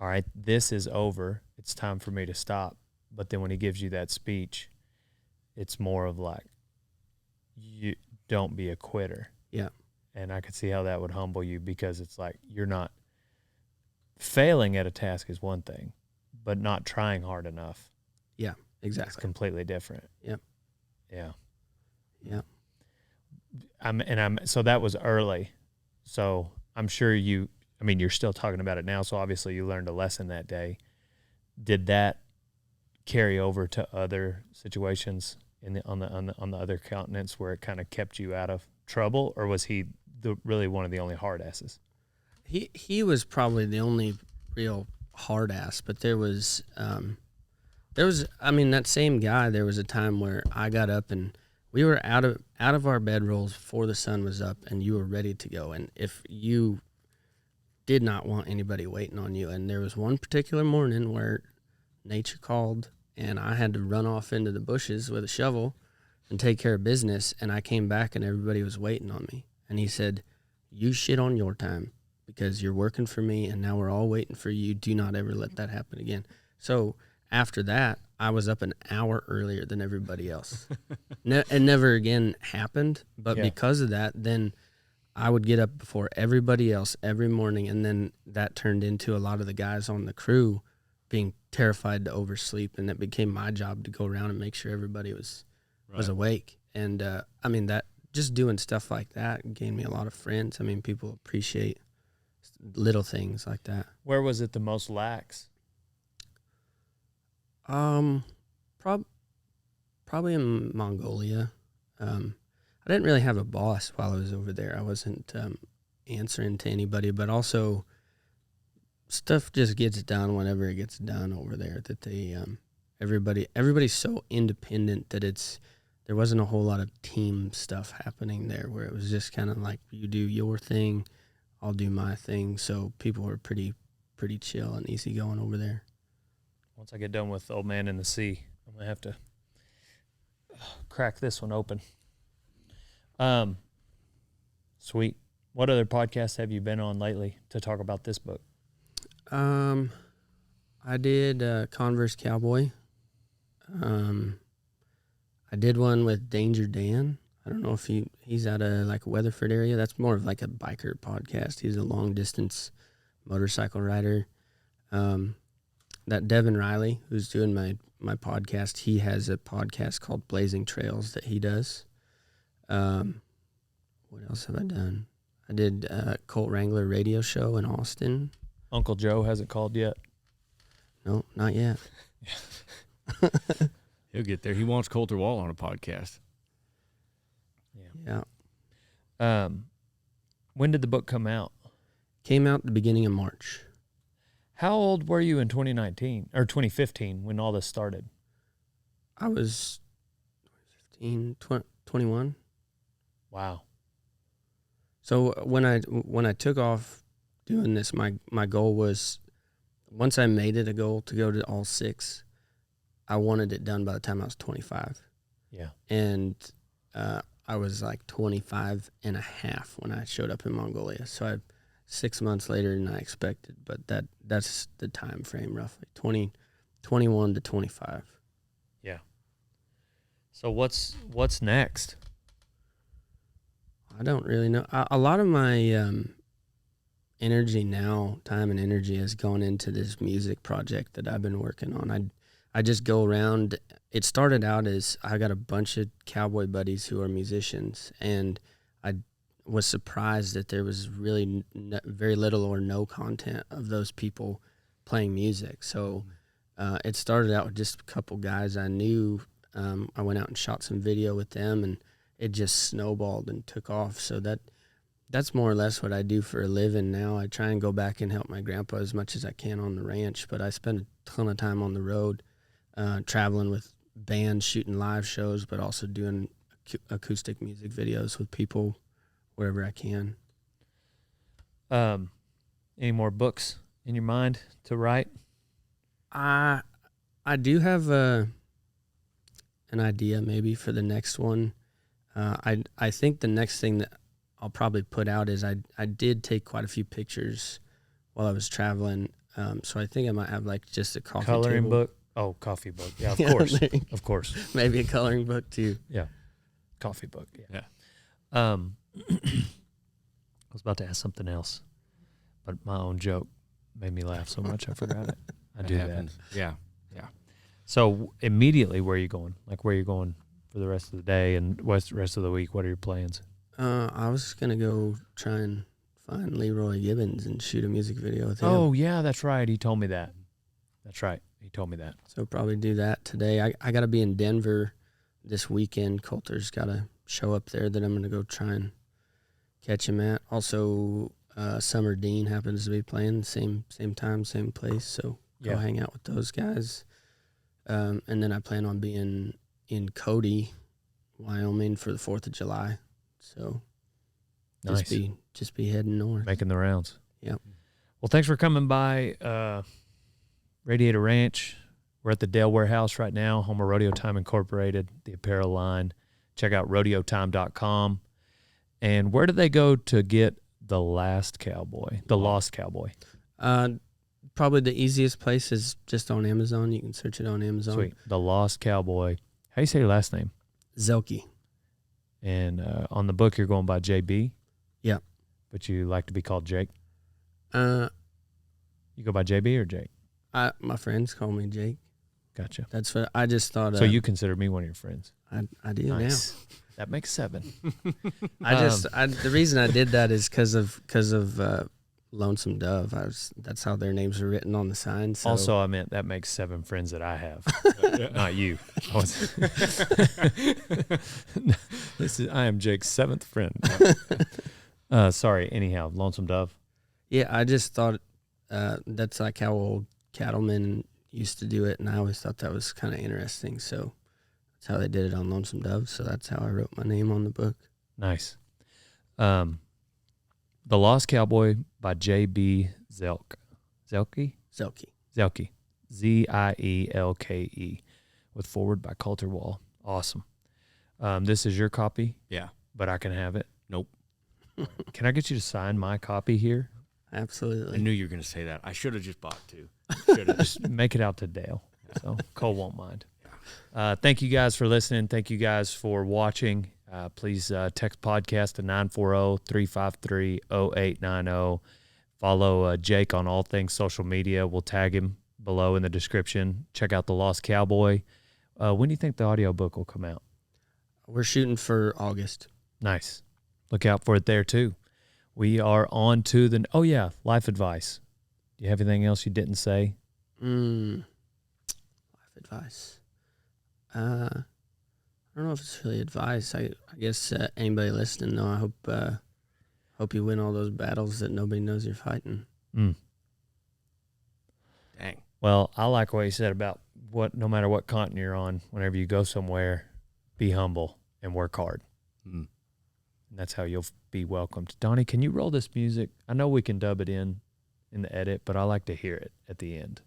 all right, this is over. It's time for me to stop. But then when he gives you that speech, it's more of like, you don't be a quitter. Yeah. And I could see how that would humble you, because it's like you're not failing at a task is one thing, but not trying hard enough. Yeah, exactly. It's completely different. Yep. Yeah. Yeah. So that was early. So I'm sure you're still talking about it now. So obviously you learned a lesson that day. Did that carry over to other situations on the other continents where it kind of kept you out of trouble, or was he really one of the only hard asses? He was probably the only real hard ass, but there was that same guy. There was a time where I got up and we were out of our bedrolls before the sun was up, and you were ready to go. And if you did not want anybody waiting on you, and there was one particular morning where nature called, and I had to run off into the bushes with a shovel and take care of business, and I came back and everybody was waiting on me. And he said, you shit on your time because you're working for me, and now we're all waiting for you. Do not ever let that happen again. So after that, I was up an hour earlier than everybody else. It never again happened, but because of that, then I would get up before everybody else every morning, and then that turned into a lot of the guys on the crew being terrified to oversleep, and it became my job to go around and make sure everybody was awake. And that just doing stuff like that gained me a lot of friends. I mean, people appreciate little things like that. Where was it the most lax? Probably in Mongolia. I didn't really have a boss while I was over there. I wasn't answering to anybody, but also stuff just gets done whenever it gets done over there. That they everybody's so independent that there wasn't a whole lot of team stuff happening there, where it was just kind of like, you do your thing, I'll do my thing. So people were pretty chill and easygoing over there. Once I get done with Old Man in the Sea, I'm gonna have to crack this one open. Sweet. What other podcasts have you been on lately to talk about this book? I did Converse Cowboy. I did one with Danger Dan. I don't know if he's out of like Weatherford area. That's more of like a biker podcast. He's a long distance motorcycle rider. That Devin Riley, who's doing my podcast, he has a podcast called Blazing Trails that he does. What else have I done? I did Colt Wrangler radio show in Austin. Uncle Joe hasn't called yet. No, not yet. He'll get there. He wants Coulter Wall on a podcast. Yeah. When did the book come out? Came out the beginning of March. How old were you in 2019 or 2015 when all this started? I was 15, 21. Wow. So when I took off doing this, my goal was, once I made it a goal to go to all 6, I wanted it done by the time I was 25. Yeah. And I was like 25 and a half when I showed up in Mongolia. So 6 months later than I expected, but that's the time frame roughly, 21 to 25. Yeah. So what's next? I don't really know. A lot of my energy now, time and energy, has gone into this music project that I've been working on. I just go around. It started out as I got a bunch of cowboy buddies who are musicians, and I was surprised that there was really very little or no content of those people playing music. So it started out with just a couple guys I knew. I went out and shot some video with them, and it just snowballed and took off. So that's more or less what I do for a living now. I try and go back and help my grandpa as much as I can on the ranch, but I spend a ton of time on the road, traveling with bands, shooting live shows, but also doing acoustic music videos with people wherever I can. Any more books in your mind to write? I do have an idea maybe for the next one. I think the next thing that I'll probably put out is I did take quite a few pictures while I was traveling. So I think I might have like just a coffee Coloring table. book? Oh, coffee book. Yeah, of course. Of course. Maybe a coloring book too. Yeah. Coffee book. Yeah. Yeah. I was about to ask something else, but my own joke made me laugh so much I forgot it. I do that. Yeah. Yeah. So immediately, where are you going? Like, where are you going for the rest of the day and the rest of the week? What are your plans? I was going to go try and find Leroy Gibbons and shoot a music video with him. Oh, yeah, that's right. He told me that. That's right. He told me that. So probably do that today. I got to be in Denver this weekend. Coulter's got a show up there that I'm going to go try and catch him at. Also, Summer Dean happens to be playing same time, same place. So go hang out with those guys. And then I plan on being in Cody, Wyoming for the 4th of July. So nice. just be heading north. Making the rounds. Yep. Well, thanks for coming by Radiator Ranch. We're at the Dale Warehouse right now, home of Rodeo Time Incorporated, the apparel line. Check out rodeotime.com. And where do they go to get the Lost Cowboy? Probably the easiest place is just on Amazon. You can search it on Amazon. Sweet. The Lost Cowboy. How do you say your last name? Zielke. And on the book, you're going by JB? Yeah. But you like to be called Jake? You go by JB or Jake? My friends call me Jake. Gotcha. That's what I just thought. So you consider me one of your friends? I do nice. Now. That makes 7. The reason I did that is because of Lonesome Dove. That's how their names are written on the sign. So. Also, I meant that makes 7 friends that I have, not you. I am Jake's 7th friend. Sorry. Anyhow, Lonesome Dove. Yeah, I just thought that's like how old cattlemen used to do it, and I always thought that was kind of interesting. So that's how they did it on Lonesome Dove. So that's how I wrote my name on the book. Nice. The Lost Cowboy by J.B. Zielke. Zielke. Zielke. With foreword by Coulter Wall. Awesome. This is your copy? Yeah. But I can have it? Nope. Can I get you to sign my copy here? Absolutely. I knew you were going to say that. I should have just bought 2. Just make it out to Dale. So Cole won't mind. Thank you guys for listening. Thank you guys for watching. Please text podcast to 940-353-0890. Follow Jake on all things social media. We'll tag him below in the description. Check out The Lost Cowboy. When do you think the audiobook will come out? We're shooting for August. Nice. Look out for it there, too. We are on to the... Oh, yeah, life advice. Do you have anything else you didn't say? Life advice. I don't know if it's really advice. I guess anybody listening, though, I Hope you win all those battles that nobody knows you're fighting. Mm. Dang. Well, I like what you said about no matter what continent you're on, whenever you go somewhere, be humble and work hard. Mm. And that's how you'll be welcomed. Donnie, can you roll this music? I know we can dub it in the edit, but I like to hear it at the end.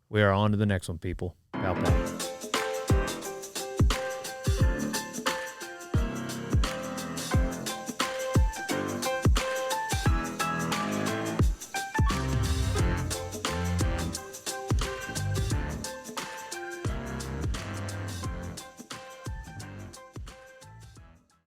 We are on to the next one, people. Pow, pow.